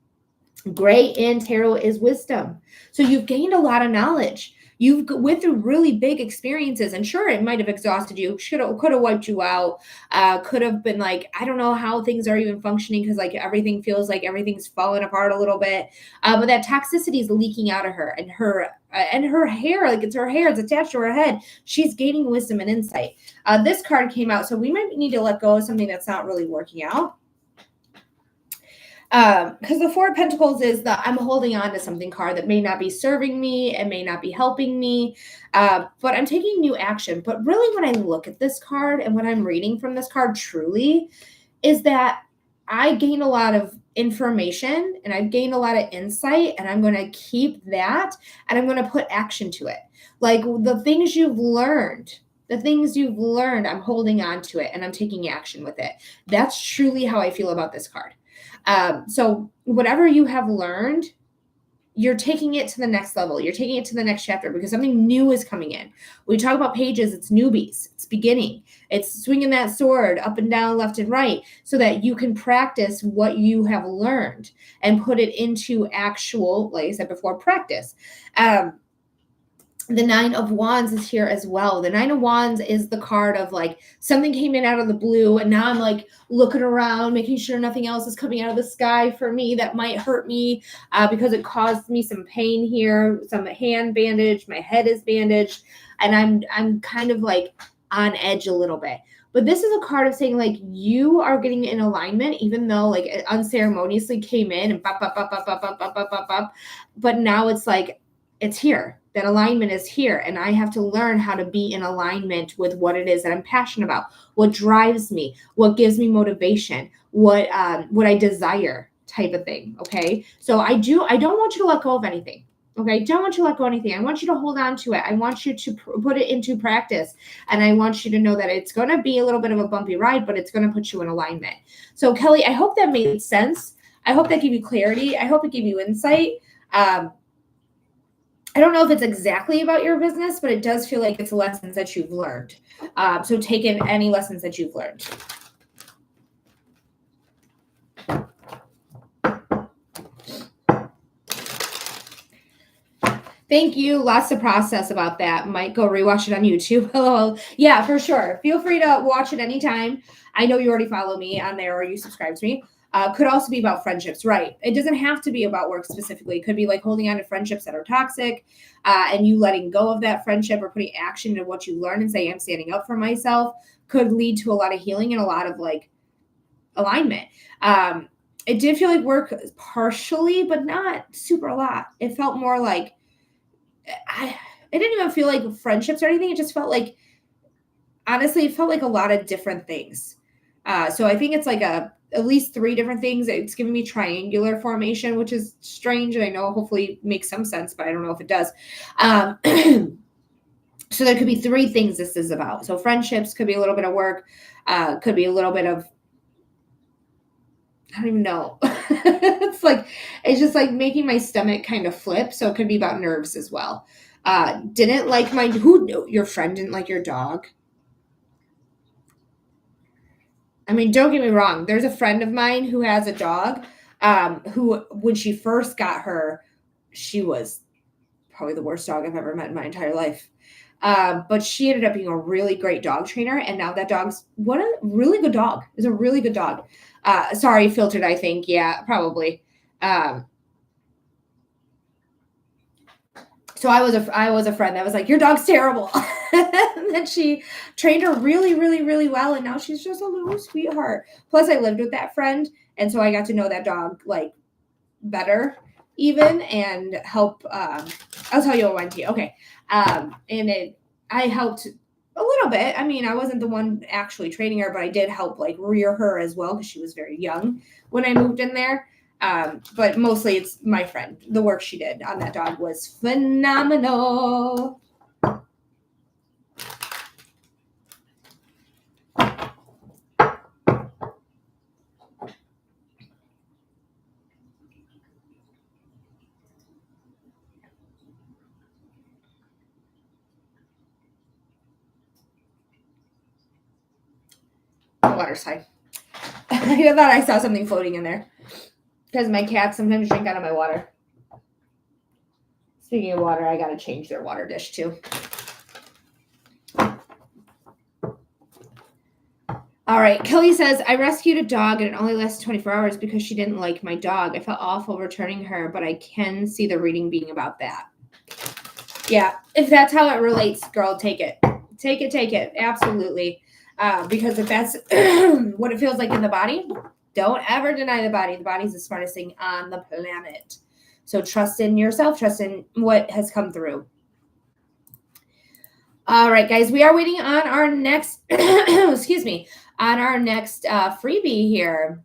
Gray in tarot is wisdom. So you've gained a lot of knowledge. You've went through really big experiences, and sure, it might have exhausted you. Could have wiped you out. Could have been like, I don't know how things are even functioning because like everything feels like everything's falling apart a little bit. But that toxicity is leaking out of her, and her hair, like it's her hair, it's attached to her head. She's gaining wisdom and insight. This card came out, so we might need to let go of something that's not really working out. Because the Four of Pentacles is the I'm holding on to something card that may not be serving me and may not be helping me, but I'm taking new action. But really when I look at this card and what I'm reading from this card truly is that I gain a lot of information and I've gained a lot of insight, and I'm going to keep that and I'm going to put action to it. Like the things you've learned, I'm holding on to it and I'm taking action with it. That's truly how I feel about this card. So whatever you have learned, you're taking it to the next level. You're taking it to the next chapter because something new is coming in. When we talk about pages, it's newbies. It's beginning. It's swinging that sword up and down, left and right, so that you can practice what you have learned and put it into actual, like I said before, practice. The Nine of Wands is here as well. The Nine of Wands is the card of like something came in out of the blue, and now I'm like looking around, making sure nothing else is coming out of the sky for me that might hurt me because it caused me some pain here, some hand bandage, my head is bandaged, and I'm kind of like on edge a little bit. But this is a card of saying like you are getting in alignment, even though like it unceremoniously came in and bop, bop, bop, bop, bop, bop, bop, bop, bop, bop. But now it's like it's here. That alignment is here, and I have to learn how to be in alignment with what it is that I'm passionate about, what drives me, what gives me motivation, what I desire, type of thing. Okay, so I don't want you to let go of anything. Okay, don't want you to let go of anything. I want you to hold on to it. I want you to put it into practice, and I want you to know that it's going to be a little bit of a bumpy ride, but it's going to put you in alignment. So Kelly, I hope that made sense. I hope that gave you clarity. I hope it gave you insight. I don't know if it's exactly about your business, but it does feel like it's lessons that you've learned. So take in any lessons that you've learned. Thank you. Lots to process about that. Might go rewatch it on YouTube. Hello. Yeah, for sure. Feel free to watch it anytime. I know you already follow me on there or you subscribe to me. Could also be about friendships, right? It doesn't have to be about work specifically. It could be like holding on to friendships that are toxic and you letting go of that friendship or putting action into what you learn and say, I'm standing up for myself, could lead to a lot of healing and a lot of like alignment. It did feel like work partially, but not super a lot. It felt more like, it didn't even feel like friendships or anything. It just felt like, honestly, it felt like a lot of different things. So I think it's like at least 3 different things. It's giving me triangular formation, which is strange. And I know hopefully makes some sense, but I don't know if it does. So there could be 3 things this is about. So friendships could be a little bit of work, could be a little bit of, I don't even know. It's just like making my stomach kind of flip. So it could be about nerves as well. Didn't like your friend didn't like your dog. I mean, don't get me wrong. There's a friend of mine who has a dog, who, when she first got her, she was probably the worst dog I've ever met in my entire life. But she ended up being a really great dog trainer. And now that dog's what a really good dog. Is a really good dog. Sorry, filtered, I think. Yeah, probably. So I was a friend that was like, your dog's terrible. And then she trained her really, really, really well. And now she's just a little sweetheart. Plus I lived with that friend. And so I got to know that dog like better even and help. I'll tell you what went to you. Okay. I helped a little bit. I mean, I wasn't the one actually training her, but I did help like rear her as well because she was very young when I moved in there. But mostly it's my friend. The work she did on that dog was phenomenal. The water's high. I thought I saw something floating in there because my cats sometimes drink out of my water. Speaking of water, I got to change their water dish too. All right. Kelly says, I rescued a dog and it only lasted 24 hours because she didn't like my dog. I felt awful returning her, but I can see the reading being about that. Yeah. If that's how it relates, girl, take it. Take it. Absolutely. Because if that's what it feels like in the body, don't ever deny the body. The body's the smartest thing on the planet. So trust in yourself, trust in what has come through. All right, guys, we are waiting on our next, excuse me, on our next freebie here.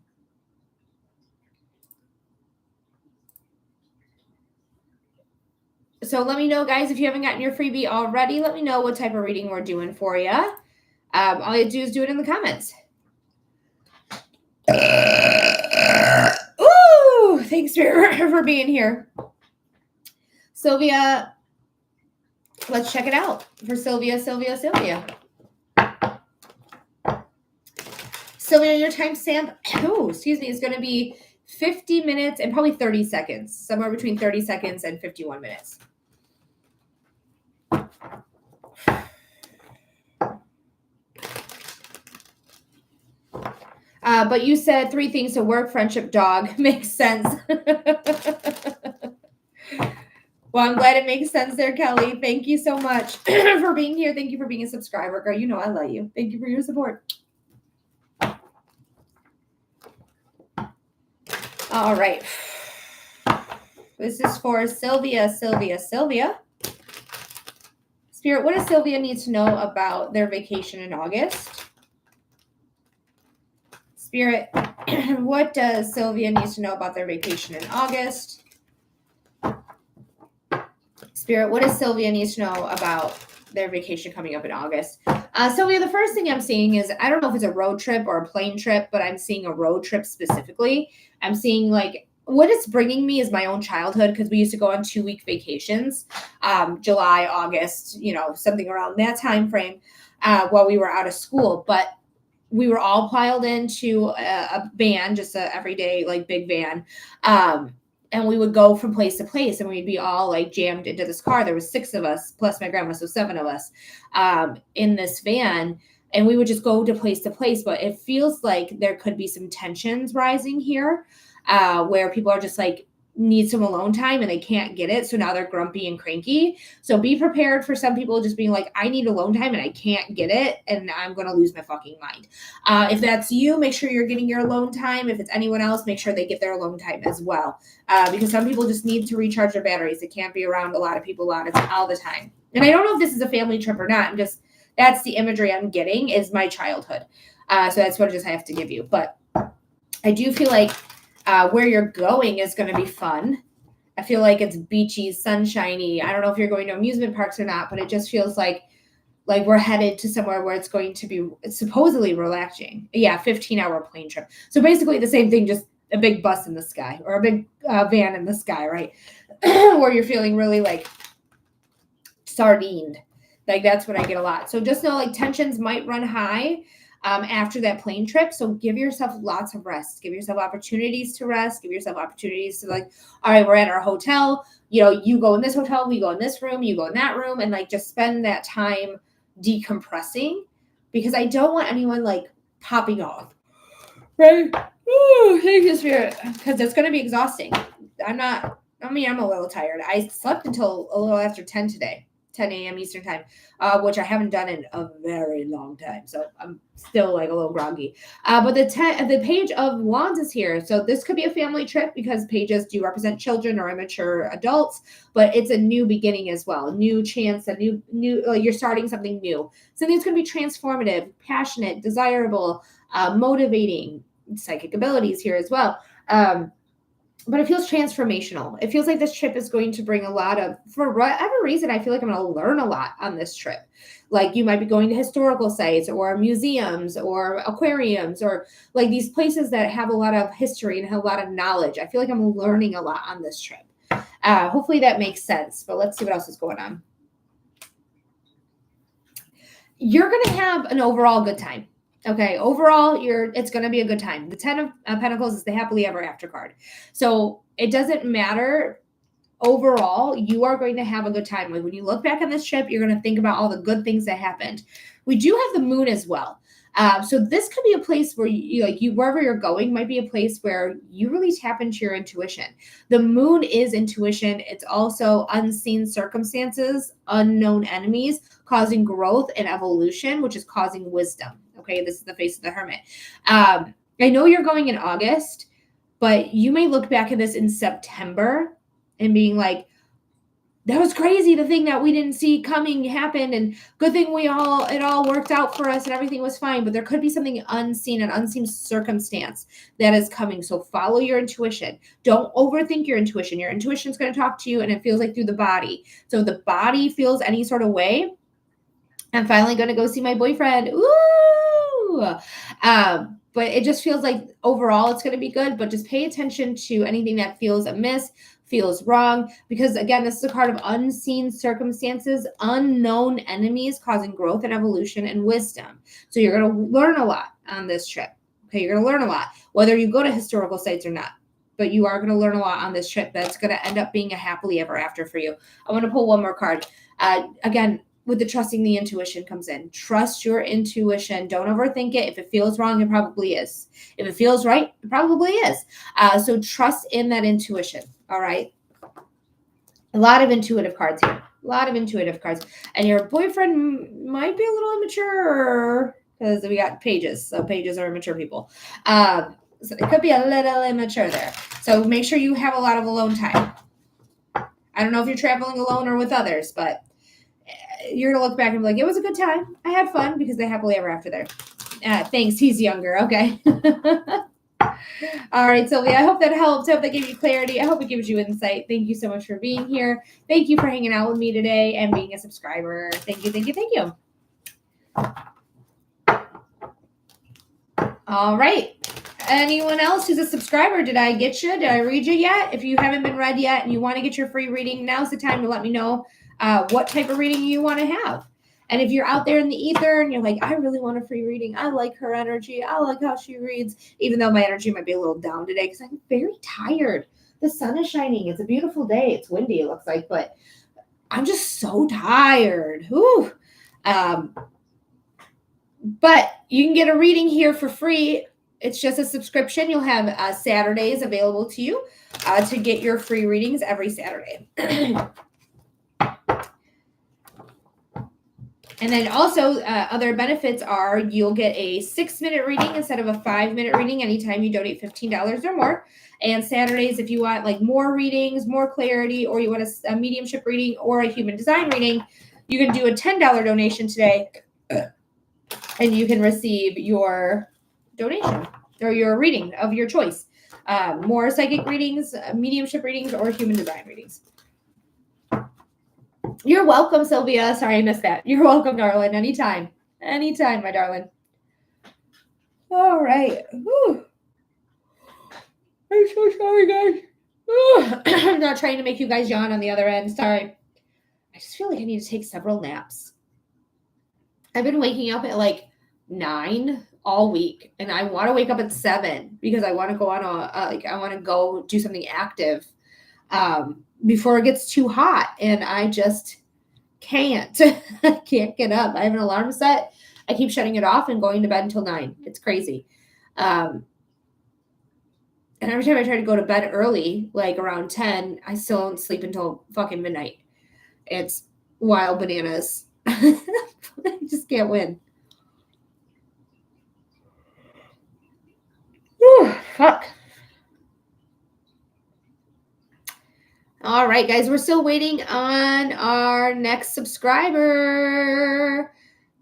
So let me know, guys, if you haven't gotten your freebie already, let me know what type of reading we're doing for you. All you do is do it in the comments. Ooh, thanks for being here. Sylvia, let's check it out for Sylvia. Sylvia, your timestamp, is going to be 50 minutes and probably 30 seconds, somewhere between 30 seconds and 51 minutes. But you said 3 things to work, friendship, dog. Makes sense. Well, I'm glad it makes sense there, Kelly. Thank you so much for being here. Thank you for being a subscriber, girl. You know I love you. Thank you for your support. All right. This is for Sylvia. Spirit, what does Sylvia need to know about their vacation in August? Spirit, what does Sylvia need to know about their vacation in August? Spirit, what does Sylvia need to know about their vacation coming up in August. Sylvia, the first thing I'm seeing is, I don't know if it's a road trip or a plane trip, but I'm seeing a road trip specifically. I'm seeing like, what it's bringing me is my own childhood, because we used to go on 2-week vacations, July, August, something around that time frame, while we were out of school. But we were all piled into a van, just a everyday like big van. And we would go from place to place, and we'd be all like jammed into this car. There was 6 of us, plus my grandma, so 7 of us in this van. And we would just go to place. But it feels like there could be some tensions rising here, where people are just like, need some alone time and they can't get it. So now they're grumpy and cranky. So be prepared for some people just being like, I need alone time and I can't get it, and I'm going to lose my fucking mind. If that's you, make sure you're getting your alone time. If it's anyone else, make sure they get their alone time as well. Because some people just need to recharge their batteries. They can't be around a lot of people all the time. And I don't know if this is a family trip or not. That's the imagery I'm getting, is my childhood. So that's what I just have to give you. But I do feel like where you're going is going to be fun. I feel like it's beachy, sunshiny. I don't know if you're going to amusement parks or not, but it just feels like we're headed to somewhere where it's going to be supposedly relaxing. Yeah, 15-hour plane trip. So basically the same thing, just a big bus in the sky, or a big van in the sky, right? Where you're feeling really like sardined. Like that's what I get a lot. So just know like tensions might run high after that plane trip. So give yourself lots of rest. Give yourself opportunities to rest. Give yourself opportunities to like, all right, we're at our hotel. You go in this hotel, we go in this room, you go in that room, and like just spend that time decompressing, because I don't want anyone like popping off. Right? Ooh, thank you, Spirit, because it's going to be exhausting. I'm a little tired. I slept until a little after 10 today. 10 a.m. Eastern time, which I haven't done in a very long time. So I'm still like a little groggy. But the Page of Wands is here. So this could be a family trip, because pages do represent children or immature adults, but it's a new beginning as well. New chance, a new you're starting something new. Something that's going to be transformative, passionate, desirable, motivating. Psychic abilities here as well. But it feels transformational. It feels like this trip is going to bring a lot of, for whatever reason, I feel like I'm going to learn a lot on this trip. Like you might be going to historical sites or museums or aquariums, or like these places that have a lot of history and have a lot of knowledge. I feel like I'm learning a lot on this trip. Hopefully that makes sense, but let's see what else is going on. You're going to have an overall good time. Okay, overall, it's going to be a good time. The 10 of Pentacles is the happily ever after card. So it doesn't matter. Overall, you are going to have a good time. When you look back on this trip, you're going to think about all the good things that happened. We do have the moon as well. So this could be a place where you wherever you're going might be a place where you really tap into your intuition. The moon is intuition. It's also unseen circumstances, unknown enemies, causing growth and evolution, which is causing wisdom. Okay, this is the face of the Hermit. I know you're going in August, but you may look back at this in September and being like, that was crazy. The thing that we didn't see coming happened, and good thing it all worked out for us and everything was fine. But there could be something unseen, an unseen circumstance that is coming. So follow your intuition. Don't overthink your intuition. Your intuition is going to talk to you, and it feels like through the body. So if the body feels any sort of way, I'm finally going to go see my boyfriend. Ooh. But it just feels like overall it's going to be good, but just pay attention to anything that feels amiss, feels wrong, because again, this is a card of unseen circumstances, unknown enemies causing growth and evolution and wisdom. So you're going to learn a lot on this trip. Okay, you're going to learn a lot, whether you go to historical sites or not, but you are going to learn a lot on this trip. That's going to end up being a happily ever after for you. I want to pull one more card. Again, with the trusting the intuition comes in. Trust your intuition. Don't overthink it. If it feels wrong, it probably is. If it feels right, it probably is. So trust in that intuition. All right. A lot of intuitive cards here. A lot of intuitive cards. And your boyfriend might be a little immature, because we got pages. So pages are immature people. So it could be a little immature there. So make sure you have a lot of alone time. I don't know if you're traveling alone or with others, but you're going to look back and be like, it was a good time. I had fun, because they happily ever after there. Thanks. He's younger. Okay. All right, Sylvia, I hope that helps. I hope that gave you clarity. I hope it gives you insight. Thank you so much for being here. Thank you for hanging out with me today and being a subscriber. Thank you, thank you, thank you. All right. Anyone else who's a subscriber, did I get you? Did I read you yet? If you haven't been read yet and you want to get your free reading, now's the time to let me know what type of reading you want to have. And if you're out there in the ether and you're like, I really want a free reading. I like her energy. I like how she reads, even though my energy might be a little down today because I'm very tired. The sun is shining. It's a beautiful day. It's windy, it looks like, but I'm just so tired. Whew. But you can get a reading here for free. It's just a subscription. You'll have Saturdays available to you to get your free readings every Saturday. And then also other benefits are you'll get a 6-minute reading instead of a 5-minute reading anytime you donate $15 or more. And Saturdays, if you want like more readings, more clarity, or you want a mediumship reading or a human design reading, you can do a $10 donation today and you can receive your donation or your reading of your choice. More psychic readings, mediumship readings, or human design readings. You're welcome, Sylvia. Sorry, I missed that. You're welcome, darling. Anytime. Anytime, my darling. All right. Whew. I'm so sorry, guys. I'm not trying to make you guys yawn on the other end. Sorry. I just feel like I need to take several naps. I've been waking up at like 9 all week, and I want to wake up at 7 because I want to go on I want to go do something active before it gets too hot, and I just can't. I can't get up. I have an alarm set. I keep shutting it off and going to bed until 9. It's crazy. And every time I try to go to bed early, like around 10, I still don't sleep until fucking midnight. It's wild bananas. I just can't win. Whew, fuck. All right, guys, we're still waiting on our next subscriber.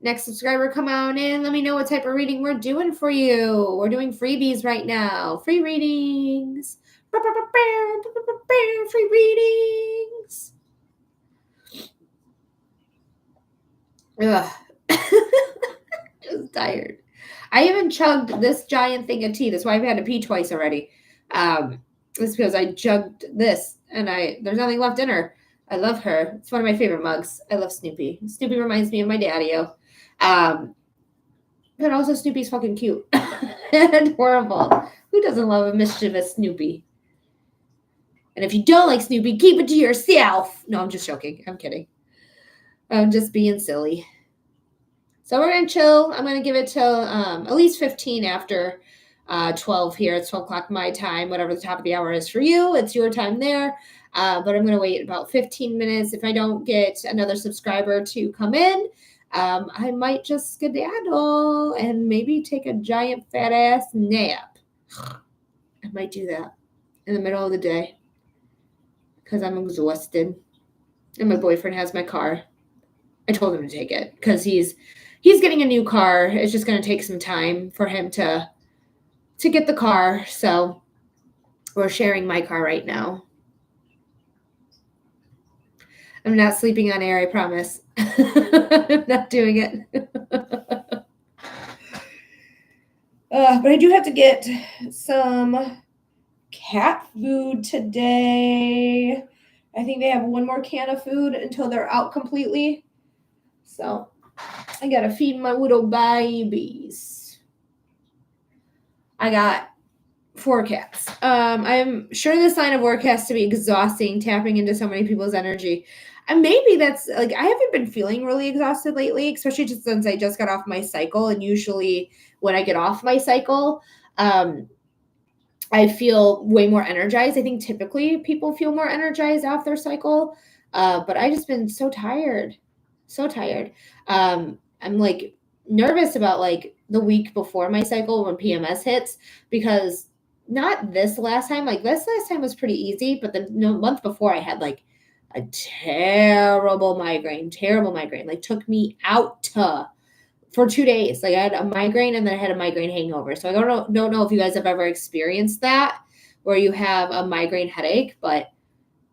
Next subscriber, come on in. Let me know what type of reading we're doing for you. We're doing freebies right now. Free readings. Free readings. Ugh. Just tired. I haven't chugged this giant thing of tea. That's why I've had to pee twice already. It's because I chugged this and there's nothing left in her. I love her. It's one of my favorite mugs. I love Snoopy. Snoopy reminds me of my daddy-o. But also Snoopy's fucking cute. And adorable. Who doesn't love a mischievous Snoopy? And if you don't like Snoopy, keep it to yourself. No, I'm just joking. I'm kidding. I'm just being silly. So we're going to chill. I'm going to give it till at least 15 after 12 here. It's 12 o'clock my time, whatever the top of the hour is for you. It's your time there. But I'm going to wait about 15 minutes. If I don't get another subscriber to come in, I might just skedaddle and maybe take a giant fat ass nap. I might do that in the middle of the day because I'm exhausted. And my boyfriend has my car. I told him to take it because he's getting a new car. It's just going to take some time for him to get the car. So we're sharing my car right now. I'm not sleeping on air, I promise. I'm not doing it. But I do have to get some cat food today. I think they have one more can of food until they're out completely. So I got to feed my little babies. I got 4 cats. I'm sure this line of work has to be exhausting, tapping into so many people's energy. And maybe that's like, I haven't been feeling really exhausted lately, especially just since I just got off my cycle. And usually when I get off my cycle, I feel way more energized. I think typically people feel more energized off their cycle. But I just been so tired. I'm like nervous about like the week before my cycle when PMS hits, because not this last time, like this last time was pretty easy, but the month before I had like a terrible migraine, like took me out for 2 days. Like I had a migraine and then I had a migraine hangover. So I don't know if you guys have ever experienced that where you have a migraine headache, but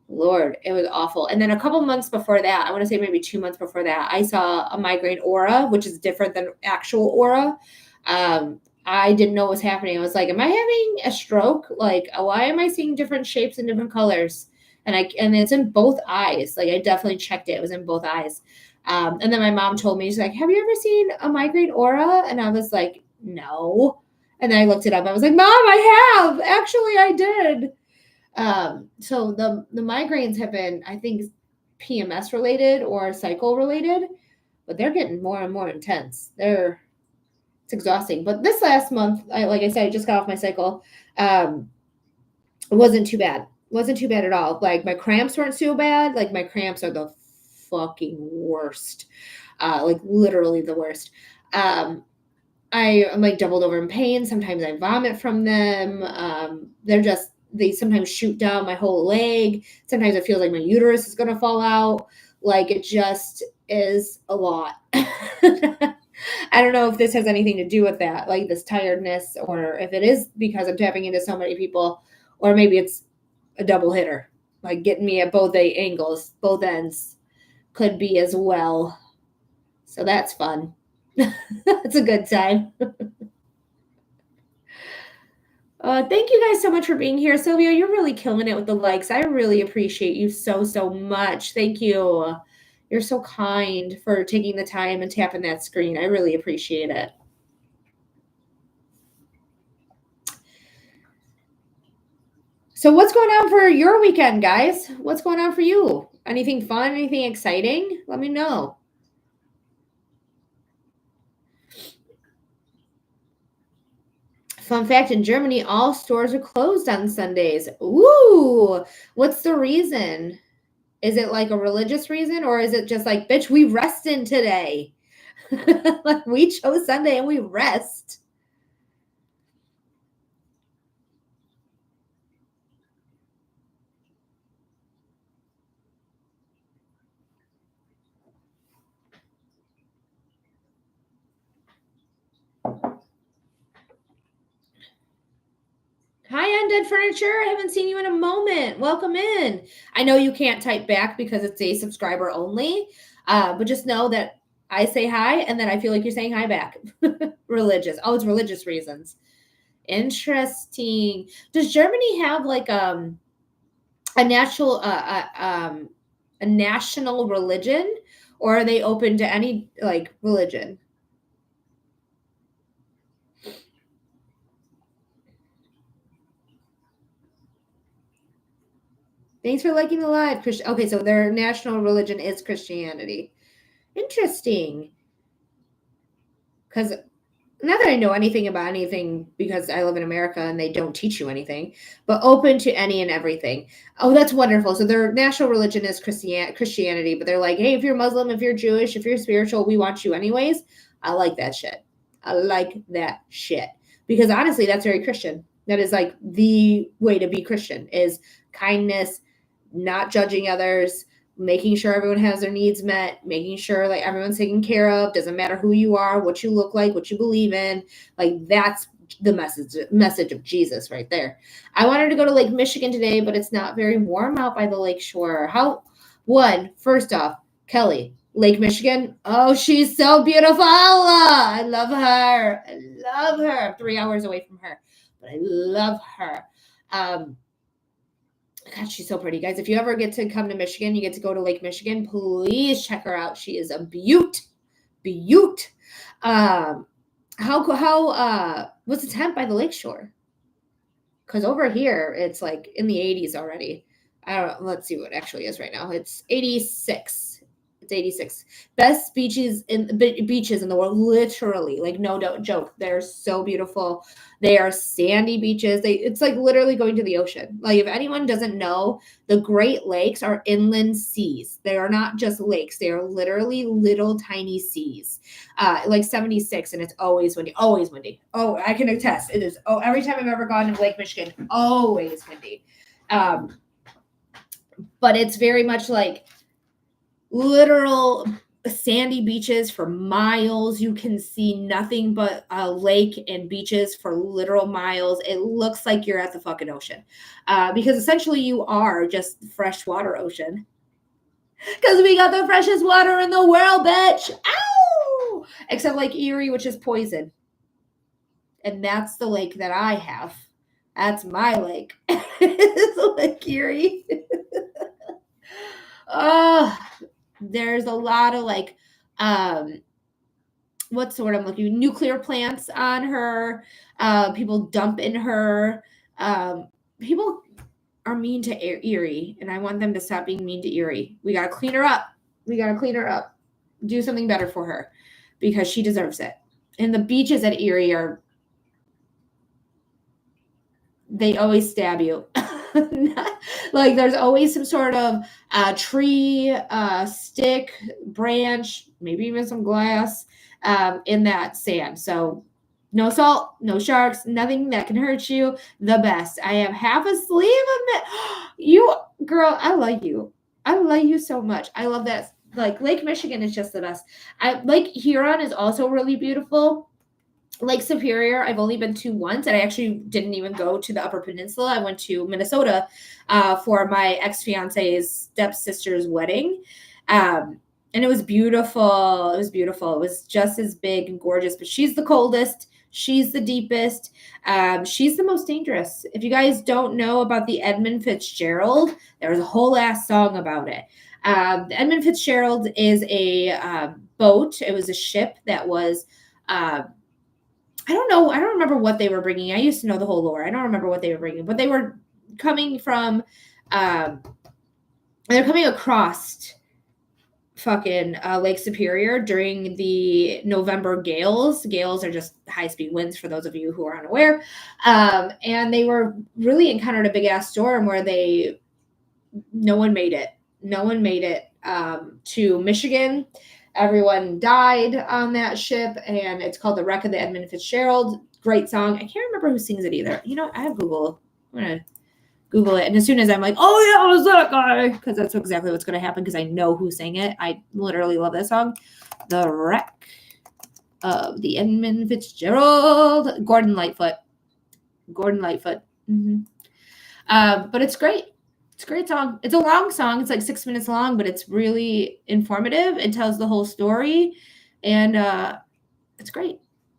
Lord, it was awful. And then a couple months before that, I want to say maybe 2 months before that, I saw a migraine aura, which is different than actual aura. I didn't know what was happening. I was like, am I having a stroke? Like, why am I seeing different shapes and different colors? And it's in both eyes. Like I definitely checked it. It was in both eyes. And then my mom told me, she's like, have you ever seen a migraine aura? And I was like, no. And then I looked it up. I was like, Mom, I have. Actually, I did. So the migraines have been, I think, PMS related or cycle related, but they're getting more and more intense. It's exhausting. But this last month, like I said, I just got off my cycle. It wasn't too bad. Wasn't too bad at all. Like my cramps weren't so bad. Like my cramps are the fucking worst. Like literally the worst. I'm like doubled over in pain. Sometimes I vomit from them. They sometimes shoot down my whole leg. Sometimes it feels like my uterus is going to fall out. Like it just is a lot. I don't know if this has anything to do with that, like this tiredness, or if it is because I'm tapping into so many people, or maybe it's a double hitter, like getting me at both angles, both ends could be as well. So that's fun. It's a good time. Thank you guys so much for being here. Sylvia, you're really killing it with the likes. I really appreciate you so much. Thank you. You're so kind for taking the time and tapping that screen. I really appreciate it. So what's going on for your weekend, guys? What's going on for you? Anything fun? Anything exciting? Let me know. Fun fact, in Germany, all stores are closed on Sundays. Ooh, what's the reason? Is it like a religious reason, or is it just like, bitch, we resting today? Like we chose Sunday and we rest. Hi, Undead Furniture. I haven't seen you in a moment. Welcome in. I know you can't type back because it's a subscriber only, but just know that I say hi and then I feel like you're saying hi back. Religious. Oh, it's religious reasons. Interesting. Does Germany have like a national religion, or are they open to any like religion? Thanks for liking the live. Okay, so their national religion is Christianity. Interesting. Because not that I know anything about anything because I live in America and they don't teach you anything, but open to any and everything. Oh, that's wonderful. So their national religion is Christianity, but they're like, hey, if you're Muslim, if you're Jewish, if you're spiritual, we want you anyways. I like that shit. I like that shit. Because honestly, that's very Christian. That is like the way to be Christian is kindness, not judging others, making sure everyone has their needs met, making sure like everyone's taken care of, doesn't matter who you are, what you look like, what you believe in. Like that's the message of Jesus right there. I wanted to go to Lake Michigan today, but it's not very warm out by the lake shore. First off, Kelly, Lake Michigan. Oh, she's so beautiful. I love her. I love her. I'm 3 hours away from her, but I love her. God, she's so pretty, guys. If you ever get to come to Michigan, you get to go to Lake Michigan, please check her out. She is a beaut. How what's the temp by the lakeshore? Because over here it's like in the 80s already. I don't know. Let's see what it actually is right now. It's 86. It's 86. Best beaches in the world, literally. Like no joke. They're so beautiful. They are sandy beaches. It's like literally going to the ocean. Like if anyone doesn't know, the Great Lakes are inland seas. They are not just lakes. They are literally little tiny seas. Like 76, and it's always windy. Always windy. Oh, I can attest. It is. Oh, every time I've ever gone to Lake Michigan, always windy. But it's very much like literal sandy beaches for miles. You can see nothing but a lake and beaches for literal miles. It looks like you're at the fucking ocean, because essentially you are just freshwater ocean. Because we got the freshest water in the world, bitch. Ow! Except Lake Erie, which is poison. And that's the lake that I have. That's my lake. It's Lake Erie. There's a lot of like, what's the word I'm looking? Nuclear plants on her. People dump in her. People are mean to Erie, and I want them to stop being mean to Erie. We gotta clean her up. We gotta clean her up. Do something better for her because she deserves it. And the beaches at Erie are, they always stab you. Like there's always some sort of tree, stick, branch, maybe even some glass in that sand. So no salt, no sharks, nothing that can hurt you. The best. I have half a sleeve of it. You, girl, I love you. I love you so much. I love that. Like Lake Michigan is just the best. Lake Huron is also really beautiful. Lake Superior, I've only been to once, and I actually didn't even go to the Upper Peninsula. I went to Minnesota for my ex-fiance's stepsister's wedding. And it was beautiful. It was beautiful. It was just as big and gorgeous, but she's the coldest. She's the deepest. She's the most dangerous. If you guys don't know about the Edmund Fitzgerald, there was a whole ass song about it. The Edmund Fitzgerald is a boat. It was a ship that was... I don't know. I don't remember what they were bringing. I used to know the whole lore. I don't remember what they were bringing, but they were coming from, they're coming across fucking Lake Superior during the November gales. Gales are just high-speed winds for those of you who are unaware. And they were really encountered a big-ass storm where no one made it. No one made it to Michigan. Everyone died on that ship, and it's called The Wreck of the Edmund Fitzgerald. Great song. I can't remember who sings it either. You know, I have Google. I'm going to Google it. And as soon as I'm like, oh, yeah, it was that guy, because that's exactly what's going to happen because I know who sang it. I literally love that song. The Wreck of the Edmund Fitzgerald. Gordon Lightfoot. Mm-hmm. But it's great. It's a great song. It's a long song. It's like 6 minutes long, but it's really informative. It tells the whole story, and it's great.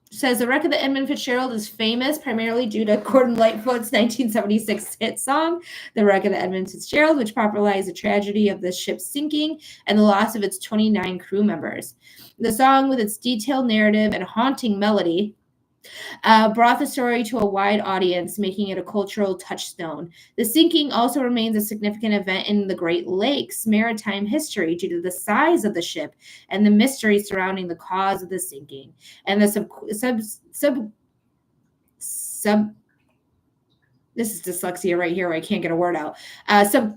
It says The Wreck of the Edmund Fitzgerald is famous primarily due to Gordon Lightfoot's 1976 hit song, The Wreck of the Edmund Fitzgerald, which popularized the tragedy of the ship sinking and the loss of its 29 crew members. The song, with its detailed narrative and haunting melody, brought the story to a wide audience, making it a cultural touchstone. The sinking also remains a significant event in the Great Lakes maritime history due to the size of the ship and the mystery surrounding the cause of the sinking. And the this is dyslexia right here where I can't get a word out. And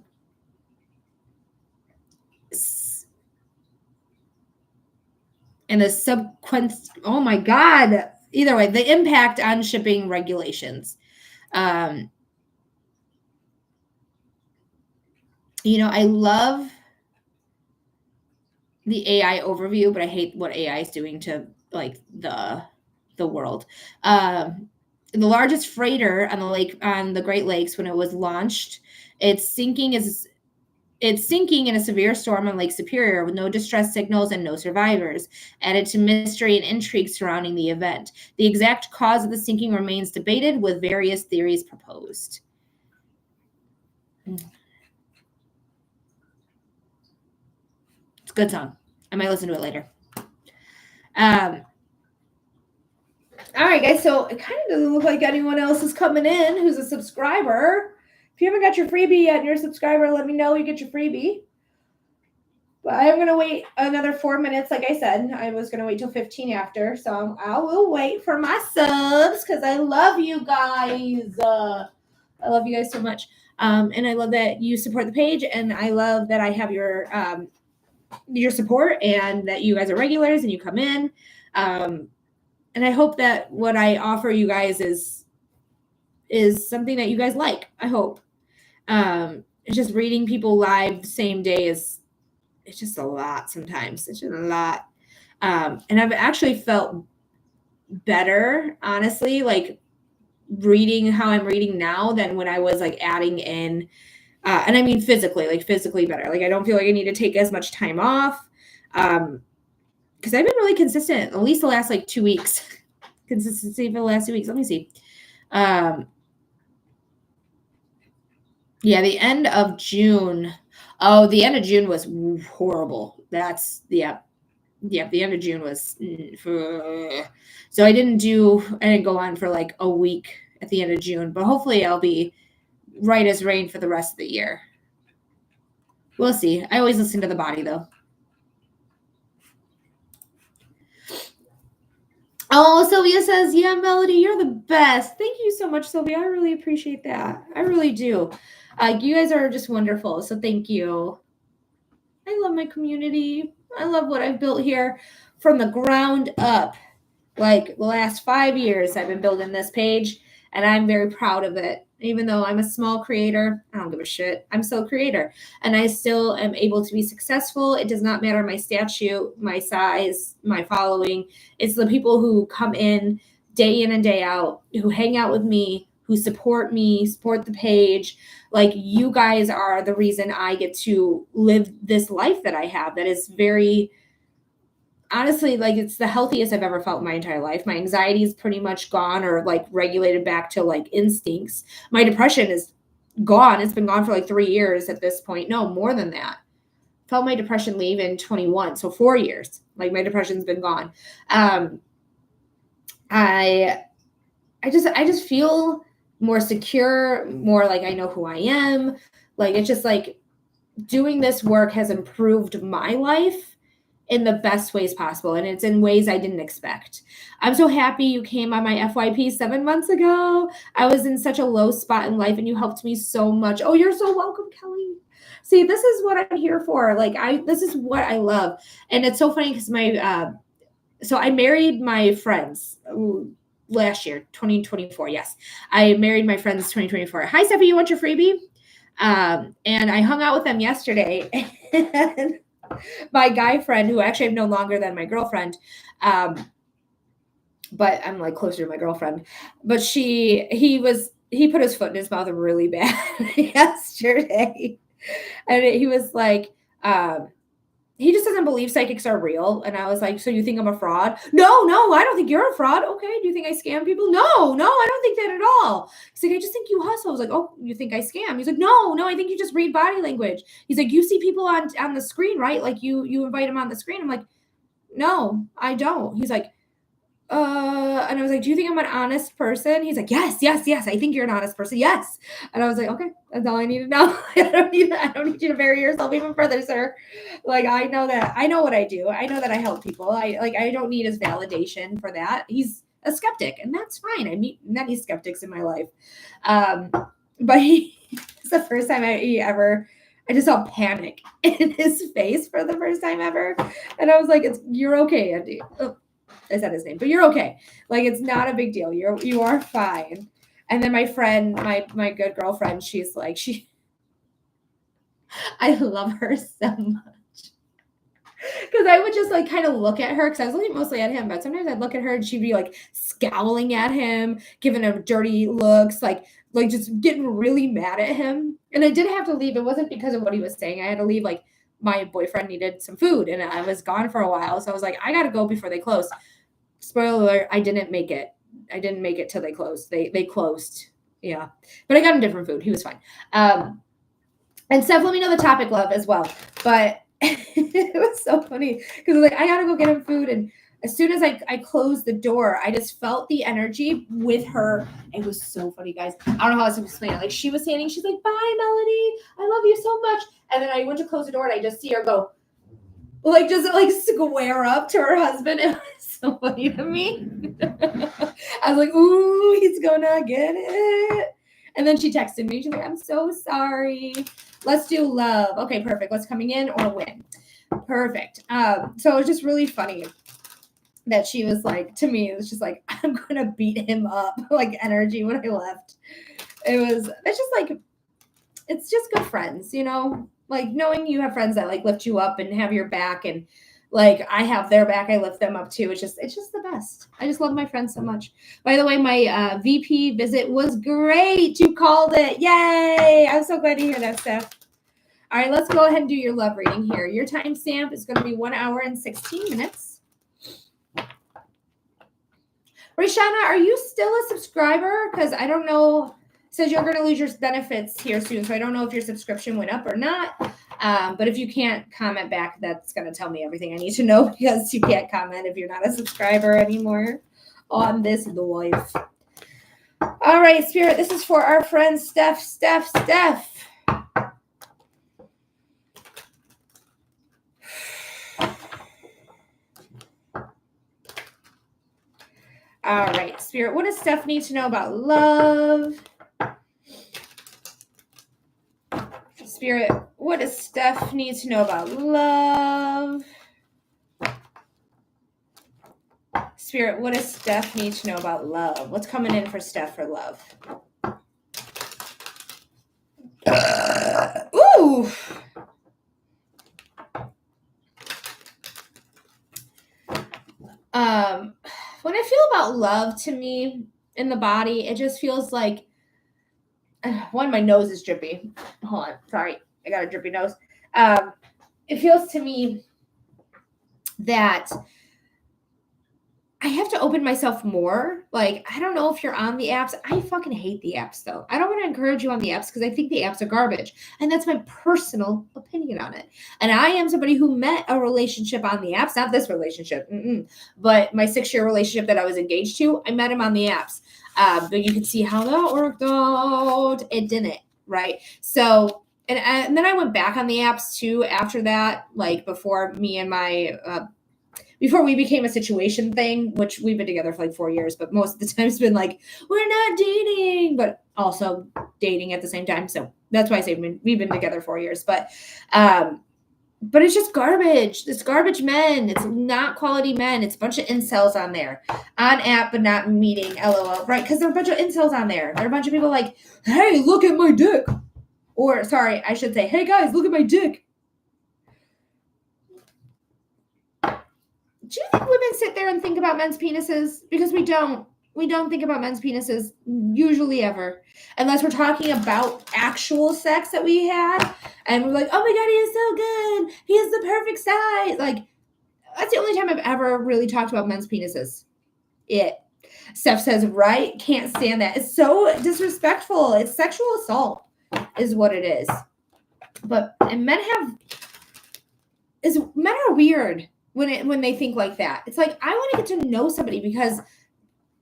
the subsequent, oh my God. Either way, the impact on shipping regulations. I love the AI overview, but I hate what AI is doing to like the world. The largest freighter on the Great Lakes when it was launched, it's sinking in a severe storm on Lake Superior with no distress signals and no survivors, added to mystery and intrigue surrounding the event. The exact cause of the sinking remains debated, with various theories proposed. It's a good song. I might listen to it later. All right, guys. So it kind of doesn't look like anyone else is coming in who's a subscriber. If you haven't got your freebie yet and you're a subscriber, let me know you get your freebie. But I'm going to wait another 4 minutes. Like I said, I was going to wait till 15 after. So I will wait for my subs because I love you guys. I love you guys so much. And I love that you support the page. And I love that I have your support and that you guys are regulars and you come in. And I hope that what I offer you guys is something that you guys like. I hope. Just reading people live the same day is it's just a lot sometimes. It's just a lot. And I've actually felt better, honestly, like reading how I'm reading now than when I was like adding in, and I mean physically better. Like I don't feel like I need to take as much time off. Because I've been really consistent, at least the last like 2 weeks. Consistency for the last 2 weeks. Let me see. Yeah, the end of June. Oh, the end of June was horrible. That's the end of June was so I didn't go on for like a week at the end of June, but hopefully I'll be right as rain for the rest of the year. We'll see. I always listen to the body though. Oh, Sylvia says, yeah, Melody, you're the best. Thank you so much, Sylvia. I really appreciate that. I really do. You guys are just wonderful. So thank you. I love my community. I love what I've built here from the ground up. Like the last 5 years, I've been building this page, and I'm very proud of it. Even though I'm a small creator, I don't give a shit. I'm still a creator, and I still am able to be successful. It does not matter my statue, my size, my following. It's the people who come in and day out, who hang out with me, who support me, support the page. Like you guys are the reason I get to live this life that I have. That is very, honestly, like it's the healthiest I've ever felt in my entire life. My anxiety is pretty much gone or like regulated back to like instincts. My depression is gone. It's been gone for like 3 years at this point. No, more than that. Felt my depression leave in 21. So 4 years. Like my depression's been gone. I just feel more secure, more like I know who I am. Like it's just like doing this work has improved my life in the best ways possible. And it's in ways I didn't expect. I'm so happy you came on my FYP 7 months ago. I was in such a low spot in life and you helped me so much. Oh, you're so welcome, Kelly. See, this is what I'm here for. Like this is what I love. And it's so funny because so I married my friends last year, 2024. Yes. I married my friends 2024. Hi, Steffi, you want your freebie? And I hung out with them yesterday. And my guy friend, who actually I'm no longer than my girlfriend, but I'm like closer to my girlfriend, but he put his foot in his mouth really bad yesterday. And he was like, he just doesn't believe psychics are real. And I was like, so you think I'm a fraud? No, I don't think you're a fraud. Okay. Do you think I scam people? No, I don't think that at all. He's like, I just think you hustle. I was like, oh, you think I scam? He's like, no, I think you just read body language. He's like, you see people on the screen, right? Like you invite them on the screen. I'm like, no, I don't. He's like, and I was like, do you think I'm an honest person? He's like, yes. I think you're an honest person. Yes. And I was like, okay, that's all I need to know. I don't need you to bury yourself even further, sir. Like, I know what I do. I know that I help people. I don't need his validation for that. He's a skeptic, and that's fine. I meet many skeptics in my life. But it's the first time I just saw panic in his face for the first time ever. And I was like, you're okay, Andy. Oh, I said his name, but you're okay. Like, it's not a big deal. You are fine. And then my friend, my good girlfriend, she's like, I love her so much. Because I would just like kind of look at her, because I was looking mostly at him, but sometimes I'd look at her and she'd be like scowling at him, giving him dirty looks, like just getting really mad at him. And I did have to leave. It wasn't because of what he was saying. I had to leave. Like, my boyfriend needed some food and I was gone for a while. So I was like, I got to go before they close. Spoiler alert, I didn't make it. I didn't make it till they closed. They closed. Yeah. But I got him different food. He was fine. And Steph, let me know the topic, love, as well. But it was so funny because I was like, I got to go get him food. And as soon as I closed the door, I just felt the energy with her. It was so funny, guys. I don't know how else to explain it. Like, she was standing, she's like, bye, Melody. I love you so much. And then I went to close the door and I just see her go, like, just like square up to her husband. It was so funny to me. I was like, ooh, he's gonna get it. And then she texted me. She's like, I'm so sorry. Let's do love. Okay, perfect. What's coming in or win? Perfect. So it was just really funny that she was like, to me, it was just like, I'm gonna beat him up, like energy when I left. It's just like, it's just good friends, you know? Like knowing you have friends that like lift you up and have your back, and like I have their back, I lift them up too. It's just the best. I just love my friends so much. By the way, my VP visit was great. You called it. Yay. I'm so glad to hear that, Steph. All right, let's go ahead and do your love reading here. Your timestamp is going to be 1 hour and 16 minutes. Rashana, are you still a subscriber? Because I don't know. It says you're going to lose your benefits here soon, so I don't know if your subscription went up or not. But if you can't comment back, that's going to tell me everything I need to know, because you can't comment if you're not a subscriber anymore on this life. All right, Spirit, this is for our friend Steph. All right, Spirit, what does Steph need to know about love? Spirit, what does Steph need to know about love? Spirit, what does Steph need to know about love? What's coming in for Steph for love? Ooh. When I feel about love, to me, in the body, it just feels like, one, my nose is drippy. Hold on. Sorry. I got a drippy nose. It feels to me that I have to open myself more. Like, I don't know if you're on the apps. I fucking hate the apps, though. I don't want to encourage you on the apps because I think the apps are garbage. And that's my personal opinion on it. And I am somebody who met a relationship on the apps. Not this relationship, but my 6-year relationship that I was engaged to. I met him on the apps. But you can see how that worked out. It didn't, right? So, and then I went back on the apps too after that, like before me and my before we became a situation thing, which we've been together for like 4 years, but most of the time it's been like, we're not dating, but also dating at the same time. So that's why I say we've been together 4 years. But it's just garbage. It's garbage men. It's not quality men. It's a bunch of incels on there. On app, but not meeting, LOL, right? Because there are a bunch of incels on there. There are a bunch of people like, hey, look at my dick. Or, sorry, I should say, hey, guys, look at my dick. Do you think women sit there and think about men's penises? Because we don't. We don't think about men's penises usually ever. Unless we're talking about actual sex that we had. And we're like, oh my God, he is so good. He is the perfect size. Like, that's the only time I've ever really talked about men's penises. Steph says, right? Can't stand that. It's so disrespectful. It's sexual assault is what it is. And men are weird when they think like that. It's like, I want to get to know somebody, because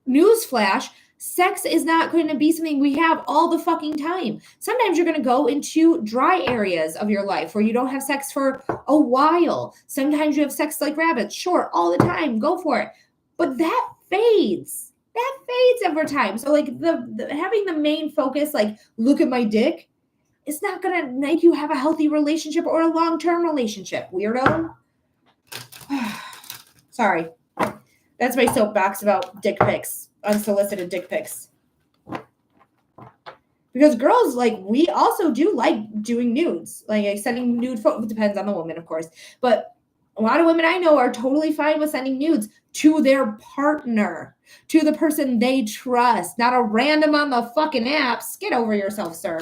newsflash, sex is not going to be something we have all the fucking time. Sometimes you're going to go into dry areas of your life where you don't have sex for a while. Sometimes you have sex like rabbits. Sure, all the time. Go for it. But that fades. That fades over time. So like the having the main focus, like, look at my dick, it's not going to make you have a healthy relationship or a long-term relationship, weirdo. Sorry. That's my soapbox about dick pics, unsolicited dick pics. Because girls, like, we also do like doing nudes. Like, sending nude photos. Depends on the woman, of course. But a lot of women I know are totally fine with sending nudes to their partner, to the person they trust, not a random on the fucking apps. Get over yourself, sir.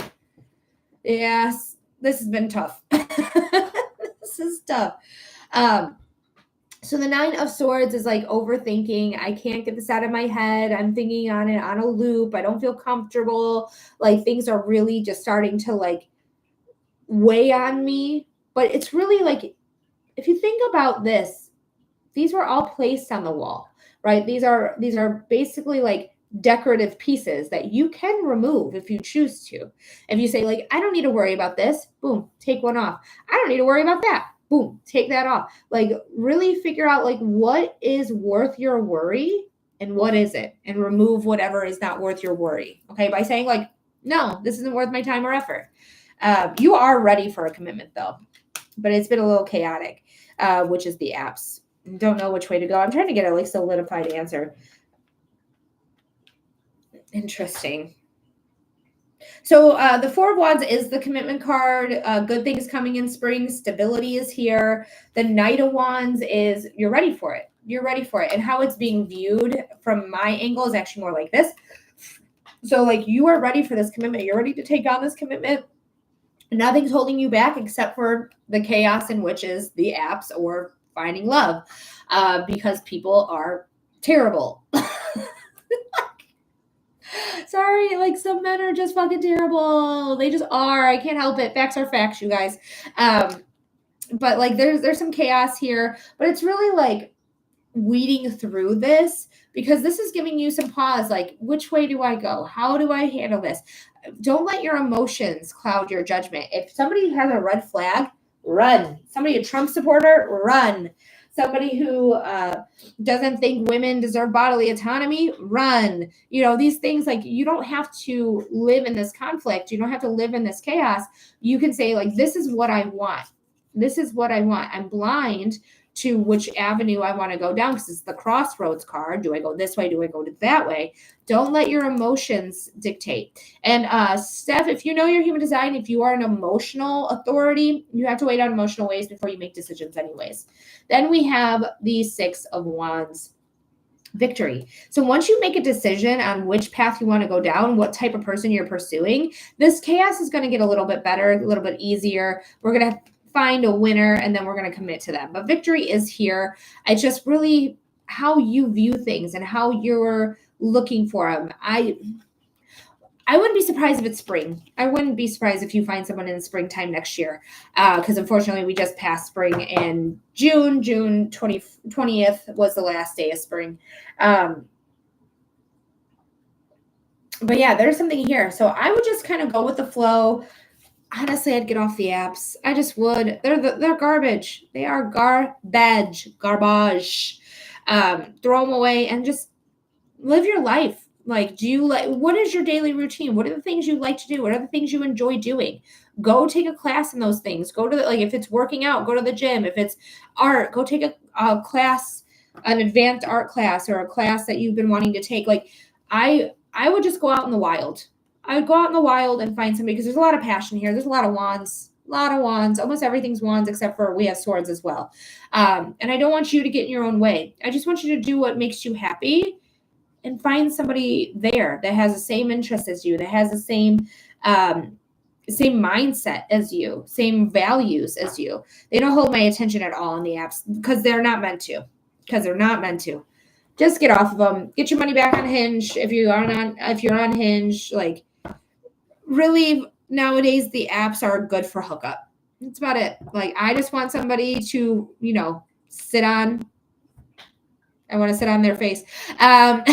Yes, this has been tough. This is tough. So the 9 of Swords is like overthinking. I can't get this out of my head. I'm thinking on it on a loop. I don't feel comfortable. Like, things are really just starting to like weigh on me. But it's really like, if you think about this, these were all placed on the wall, right? These are basically like decorative pieces that you can remove if you choose to. If you say, like, I don't need to worry about this, boom, take one off. I don't need to worry about that. Boom, take that off. Like, really figure out like what is worth your worry and what isn't, and remove whatever is not worth your worry. Okay, by saying like, no, this isn't worth my time or effort. You are ready for a commitment though, but it's been a little chaotic, which is the apps. Don't know which way to go. I'm trying to get a like solidified answer. Interesting. So the Four of Wands is the commitment card. Good things coming in spring. Stability is here. The Knight of Wands is you're ready for it. You're ready for it. And how it's being viewed from my angle is actually more like this. So like you are ready for this commitment. You're ready to take on this commitment. Nothing's holding you back except for the chaos in which is the apps or finding love, because people are terrible. Sorry, like some men are just fucking terrible. They just are. I can't help it. Facts are facts, you guys. But like there's some chaos here, but it's really like weeding through this because this is giving you some pause. Like, which way do I go? How do I handle this? Don't let your emotions cloud your judgment. If somebody has a red flag, run. Somebody, a Trump supporter, run. Somebody who doesn't think women deserve bodily autonomy, run. You know, these things, like, you don't have to live in this conflict. You don't have to live in this chaos. You can say, like, this is what I want. This is what I want. I'm blind to which avenue I want to go down because it's the crossroads card. Do I go this way? Do I go that way? Don't let your emotions dictate. And Steph, if you know your human design, if you are an emotional authority, you have to wait on emotional ways before you make decisions anyways. Then we have the Six of Wands. Victory. So once you make a decision on which path you want to go down, what type of person you're pursuing, this chaos is going to get a little bit better, a little bit easier. We're going to find a winner and then we're going to commit to them. But victory is here. It's just really how you view things and how you're looking for them. I wouldn't be surprised if it's spring. I wouldn't be surprised if you find someone in the springtime next year. Because unfortunately, we just passed spring in June. June 20th was the last day of spring. But yeah, there's something here. So I would just kind of go with the flow. Honestly, I'd get off the apps. I just would. They're garbage. They are garbage. Throw them away and just live your life. Like, what is your daily routine? What are the things you like to do? What are the things you enjoy doing? Go take a class in those things. Go to if it's working out, go to the gym. If it's art, go take a class, an advanced art class or a class that you've been wanting to take. Like, I would just go out in the wild. I would go out in the wild and find somebody because there's a lot of passion here. There's a lot of wands. Almost everything's wands except for we have swords as well. And I don't want you to get in your own way. I just want you to do what makes you happy and find somebody there that has the same interest as you, that has the same mindset as you, same values as you. They don't hold my attention at all in the apps because they're not meant to. Just get off of them. Get your money back on Hinge if you're on Hinge. Like, really, nowadays the apps are good for hookup. That's about it. Like, I just want somebody to, sit on. I want to sit on their face, and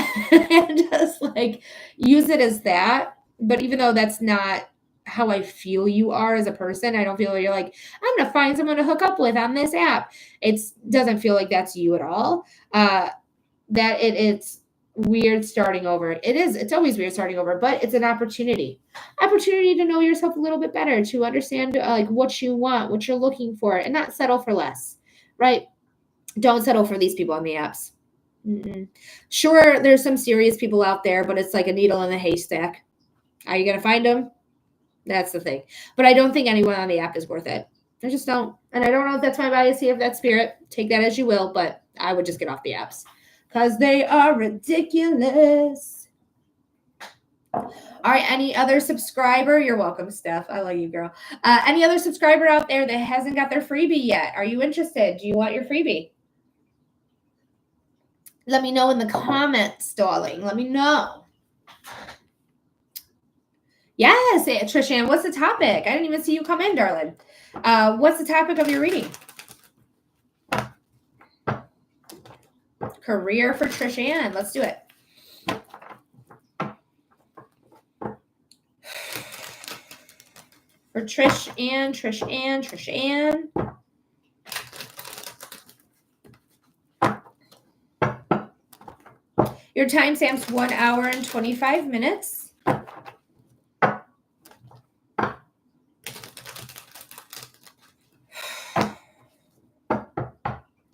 just like use it as that. But even though that's not how I feel you are as a person, I don't feel like you're like, I'm going to find someone to hook up with on this app. It doesn't feel like that's you at all. It's weird starting over. It's always weird starting over, but it's an opportunity to know yourself a little bit better, to understand like what you want, what you're looking for, and not settle for less, right? Don't settle for these people on the apps. Mm-mm. Sure, there's some serious people out there, but it's like a needle in a haystack. Are you going to find them? That's the thing. But I don't think anyone on the app is worth it. I just don't. And I don't know if that's my bias here, if that's spirit. Take that as you will, but I would just get off the apps because they are ridiculous. All right, any other subscriber? You're welcome, Steph. I love you, girl. Any other subscriber out there that hasn't got their freebie yet? Are you interested? Do you want your freebie? Let me know in the comments, darling. Let me know. Yes, Trishan, what's the topic? I didn't even see you come in, darling. What's the topic of your reading? Career for Trishan. Let's do it. For Trishan. Your timestamp's 1 hour and 25 minutes.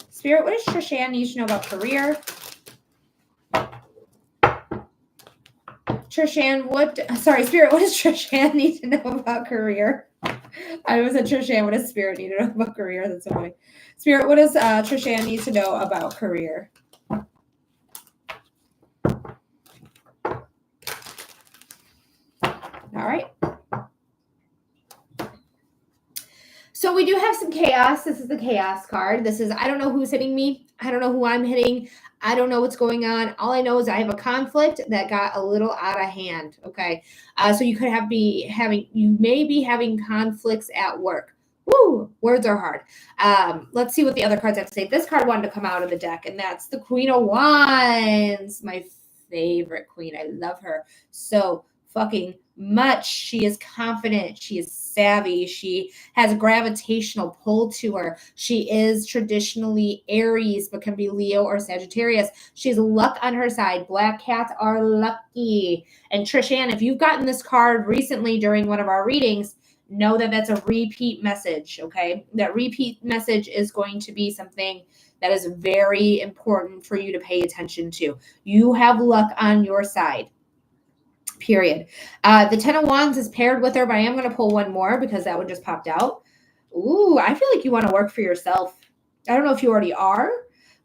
Spirit, what does Trishan need to know about career? Spirit, what does Trishan need to know about career? I was at Trishan, what does Spirit need to know about career? That's so funny. Spirit, what does Trishan need to know about career? All right. So we do have some chaos. This is the chaos card. This is, I don't know who's hitting me. I don't know who I'm hitting. I don't know what's going on. All I know is I have a conflict that got a little out of hand. Okay. So you could you may be having conflicts at work. Woo, words are hard. Let's see what the other cards have to say. This card wanted to come out of the deck, and that's the Queen of Wands. My favorite queen. I love her so fucking much. She is confident. She is savvy. She has a gravitational pull to her. She is traditionally Aries, but can be Leo or Sagittarius. She has luck on her side. Black cats are lucky. And Trishan, if you've gotten this card recently during one of our readings, know that that's a repeat message, okay? That repeat message is going to be something that is very important for you to pay attention to. You have luck on your side. Period. The Ten of Wands is paired with her, but I am going to pull one more because that one just popped out. Ooh, I feel like you want to work for yourself. I don't know if you already are,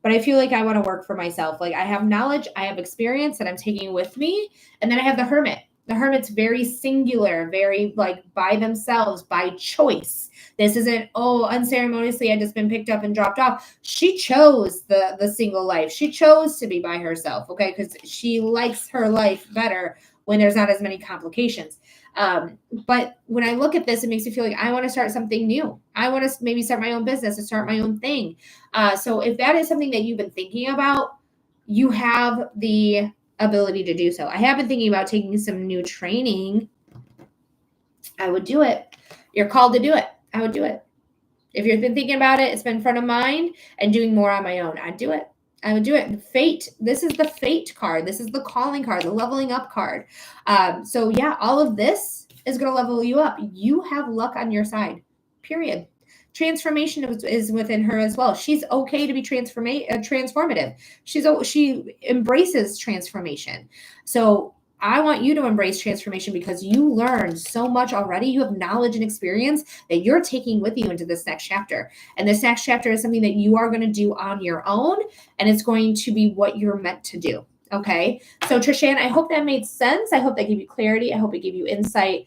but I feel like I want to work for myself. Like I have knowledge, I have experience that I'm taking with me. And then I have the Hermit. The Hermit's very singular, very like by themselves, by choice. This isn't, unceremoniously, I just been picked up and dropped off. She chose the single life. She chose to be by herself, okay? Because she likes her life better when there's not as many complications. But when I look at this, it makes me feel like I want to start something new. I want to maybe start my own business and start my own thing. So if that is something that you've been thinking about, you have the ability to do so. I have been thinking about taking some new training. I would do it. You're called to do it. I would do it. If you've been thinking about it, it's been front of mind and doing more on my own. I'd do it. I would do it. Fate. This is the fate card. This is the calling card, the leveling up card. So yeah, all of this is going to level you up. You have luck on your side, period. Transformation is within her as well. She's okay to be transformative. She embraces transformation. So I want you to embrace transformation because you learned so much already. You have knowledge and experience that you're taking with you into this next chapter. And this next chapter is something that you are going to do on your own, and it's going to be what you're meant to do. Okay. So Trishan, I hope that made sense. I hope that gave you clarity. I hope it gave you insight.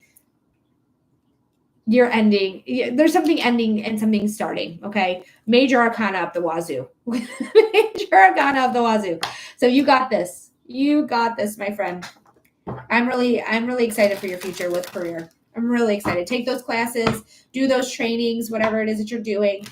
You're ending. There's something ending and something starting. Okay. Major arcana up the wazoo. Major arcana up the wazoo. So you got this. You got this, my friend. I'm really excited for your future with career. I'm really excited. Take those classes, do those trainings, whatever it is that you're doing.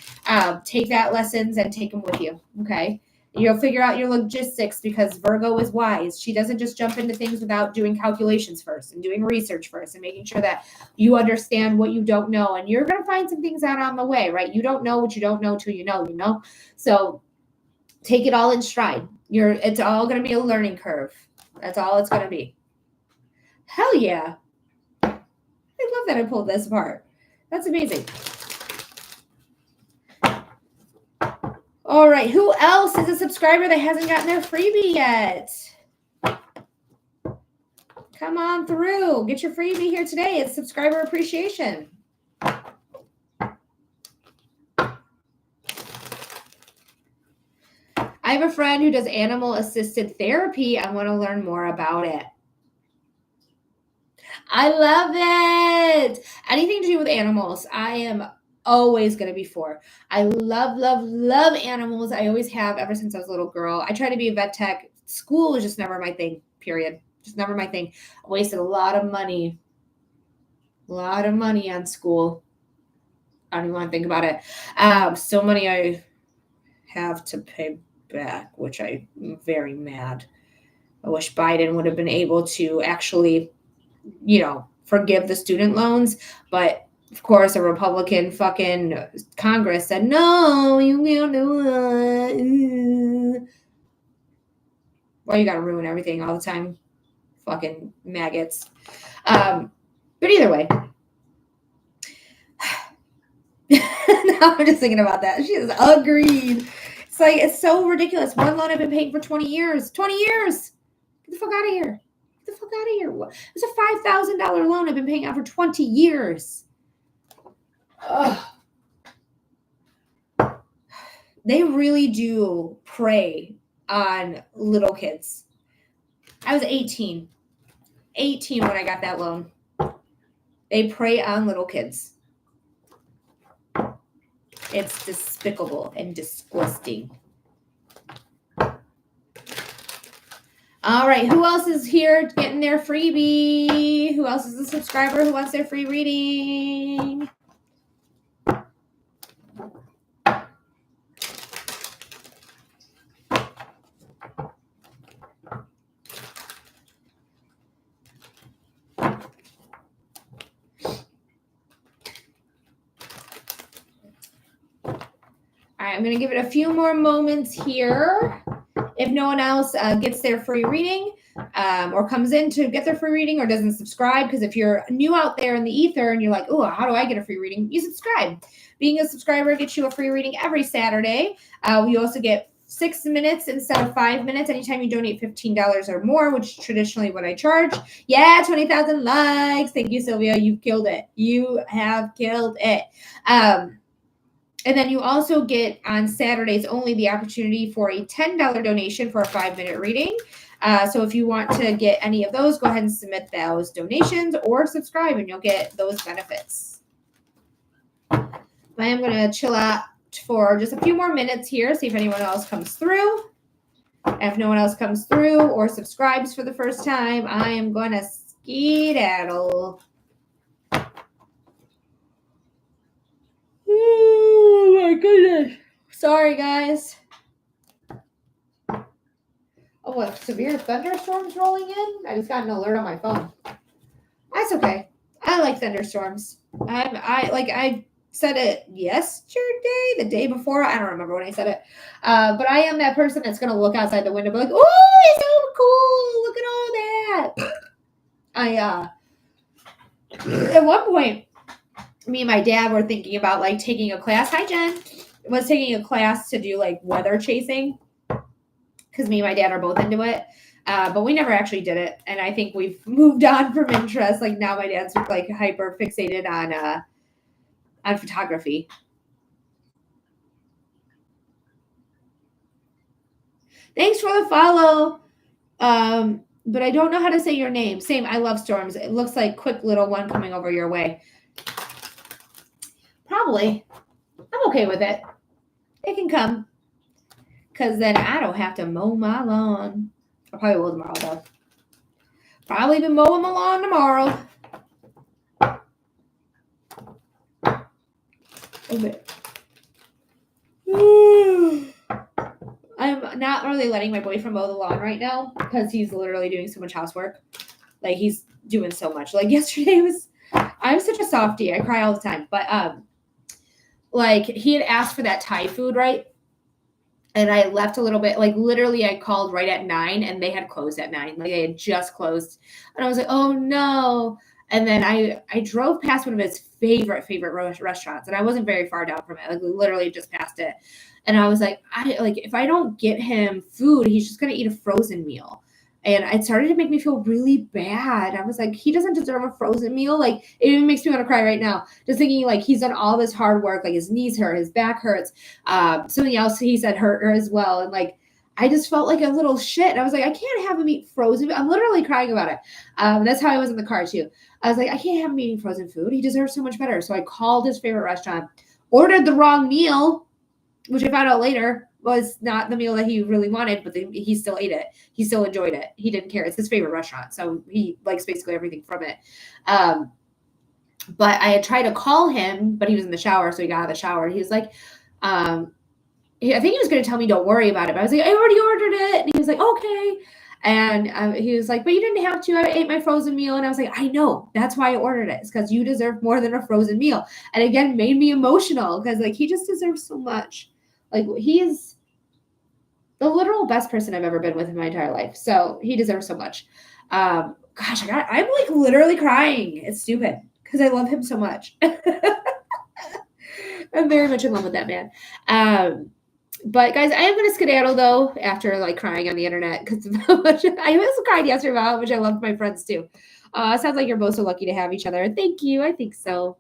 Take that lessons and take them with you. Okay. You'll figure out your logistics because Virgo is wise. She doesn't just jump into things without doing calculations first and doing research first and making sure that you understand what you don't know. And you're going to find some things out on the way, right? You don't know what you don't know till you know. So take it all in stride. It's all going to be a learning curve. That's all it's going to be. Hell yeah. I love that I pulled this apart. That's amazing. All right. Who else is a subscriber that hasn't gotten their freebie yet? Come on through. Get your freebie here today. It's subscriber appreciation. I have a friend who does animal assisted therapy. I want to learn more about it. I love it. Anything to do with animals, I am always going to be for. I love animals. I always have ever since I was a little girl. I try to be a vet tech. School is just never my thing, period. Just never my thing. I wasted a lot of money. On school. I don't even want to think about it. So money I have to pay back, which I'm very mad. I wish Biden would have been able to actually, forgive the student loans. But of course, a Republican fucking Congress said, no, you can't do it. Well, you got to ruin everything all the time. Fucking maggots. But either way. Now I'm just thinking about that. She is agreed. It's like, it's so ridiculous. One loan I've been paying for 20 years. 20 years. Get the fuck out of here. fuck out of here. It's a $5,000 loan I've been paying out for 20 years. Ugh. They really do prey on little kids. I was 18 when I got that loan. They prey on little kids. It's despicable and disgusting. All right, who else is here getting their freebie? Who else is a subscriber who wants their free reading? All right, I'm going to give it a few more moments here. If no one else gets their free reading or comes in to get their free reading or doesn't subscribe, because if you're new out there in the ether and you're like, oh, how do I get a free reading? You subscribe. Being a subscriber gets you a free reading every Saturday. We also get 6 minutes instead of 5 minutes anytime you donate $15 or more, which is traditionally what I charge. Yeah, 20,000 likes. Thank you, Sylvia. You killed it. You have killed it. And then you also get on Saturdays only the opportunity for a $10 donation for a 5-minute reading. So if you want to get any of those, go ahead and submit those donations or subscribe and you'll get those benefits. I am going to chill out for just a few more minutes here, see if anyone else comes through. And if no one else comes through or subscribes for the first time, I am going to skedaddle. Oh my goodness. Sorry, guys. Oh, what severe thunderstorms rolling in? I just got an alert on my phone. That's okay. I like thunderstorms. I said it yesterday, the day before. I don't remember when I said it. But I am that person that's gonna look outside the window and be like, oh, it's so cool. Look at all that. At one point, me and my dad were thinking about like taking a class. Hi, Jen. Was taking a class to do like weather chasing because me and my dad are both into it. But we never actually did it. And I think we've moved on from interest. Like now my dad's like hyper fixated on photography. Thanks for the follow. But I don't know how to say your name. Same. I love storms. It looks like quick little one coming over your way. Probably. I'm okay with it. It can come. Because then I don't have to mow my lawn. I probably will tomorrow, though. Probably be mowing my lawn tomorrow. A bit. I'm not really letting my boyfriend mow the lawn right now because he's literally doing so much housework. Like, he's doing so much. Like, yesterday I'm such a softie. I cry all the time. But, like, he had asked for that Thai food, right? And I left a little bit, like literally I called right at 9 and they had closed at 9. Like they had just closed. And I was like, oh no. And then I drove past one of his favorite restaurants and I wasn't very far down from it. Like literally just past it. And I was like, if I don't get him food, he's just going to eat a frozen meal. And it started to make me feel really bad. I was like, he doesn't deserve a frozen meal. Like, it even makes me want to cry right now. Just thinking, like, he's done all this hard work. Like, his knees hurt, his back hurts. Something else he said hurt her as well. And, like, I just felt like a little shit. I was like, I can't have him eat frozen. I'm literally crying about it. That's how I was in the car, too. I was like, I can't have him eating frozen food. He deserves so much better. So I called his favorite restaurant, ordered the wrong meal, which I found out later was not the meal that he really wanted, but he still ate it. He still enjoyed it. He didn't care. It's his favorite rrestaurant. So he likes basically everything from it. But I had tried to call him, but he was in the shower. So he got out of the shower. He was like, I think he was going to tell me, don't worry about it. But I was like, I already ordered it. And he was like, okay. And he was like, but you didn't have to. I ate my frozen meal. And I was like, I know. That's why I ordered it. It's because you deserve more than a frozen meal. And again, made me emotional because like he just deserves so much. Like he is the literal best person I've ever been with in my entire life. So he deserves so much. I'm like literally crying. It's stupid because I love him so much. I'm very much in love with that man. But guys, I am going to skedaddle though after like crying on the internet because I was crying yesterday about how much I loved my friends too. Sounds like you're both so lucky to have each other. Thank you. I think so.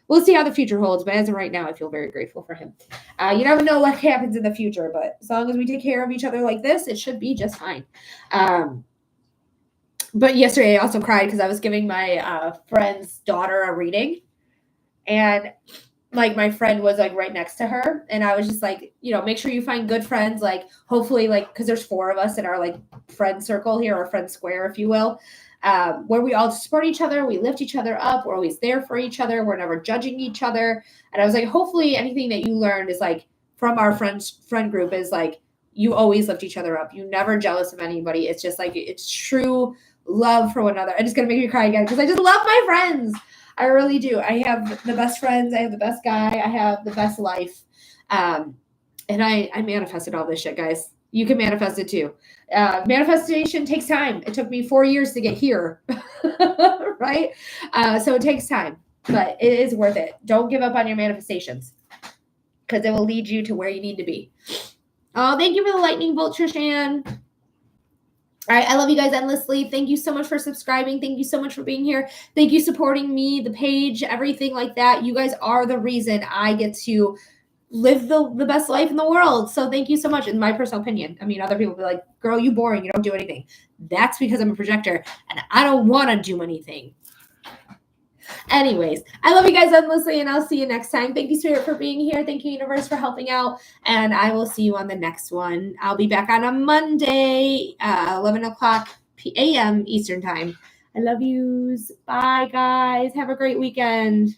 We'll see how the future holds, but as of right now, I feel very grateful for him. You never know what happens in the future, but as long as we take care of each other like this, it should be just fine. But yesterday I also cried because I was giving my friend's daughter a reading, and like my friend was like right next to her, and I was just like, make sure you find good friends, like hopefully like because there's 4 of us in our like friend circle here, or friend square if you will, where we all support each other, we lift each other up, we're always there for each other, we're never judging each other. And I was like, hopefully anything that you learned is like from our friend group is like you always lift each other up, you never jealous of anybody, it's just like it's true love for one another. I'm just gonna make me cry again because I just love my friends. I really do. I have the best friends. I have the best guy. I have the best life. And I manifested all this shit, guys. You can manifest it too. Manifestation takes time. It took me 4 years to get here, right? So it takes time, but it is worth it. Don't give up on your manifestations because it will lead you to where you need to be. Oh, thank you for the lightning bolt, Trishan. All right, I love you guys endlessly. Thank you so much for subscribing. Thank you so much for being here. Thank you supporting me, the page, everything like that. You guys are the reason I get to live the best life in the world. So thank you so much. In my personal opinion, I mean, other people be like, girl, you boring. You don't do anything. That's because I'm a projector and I don't want to do anything. Anyways, I love you guys endlessly, and I'll see you next time. Thank you, Spirit, for being here. Thank you, Universe, for helping out. And I will see you on the next one. I'll be back on a Monday, 11 o'clock a.m. Eastern time. I love yous. Bye, guys. Have a great weekend.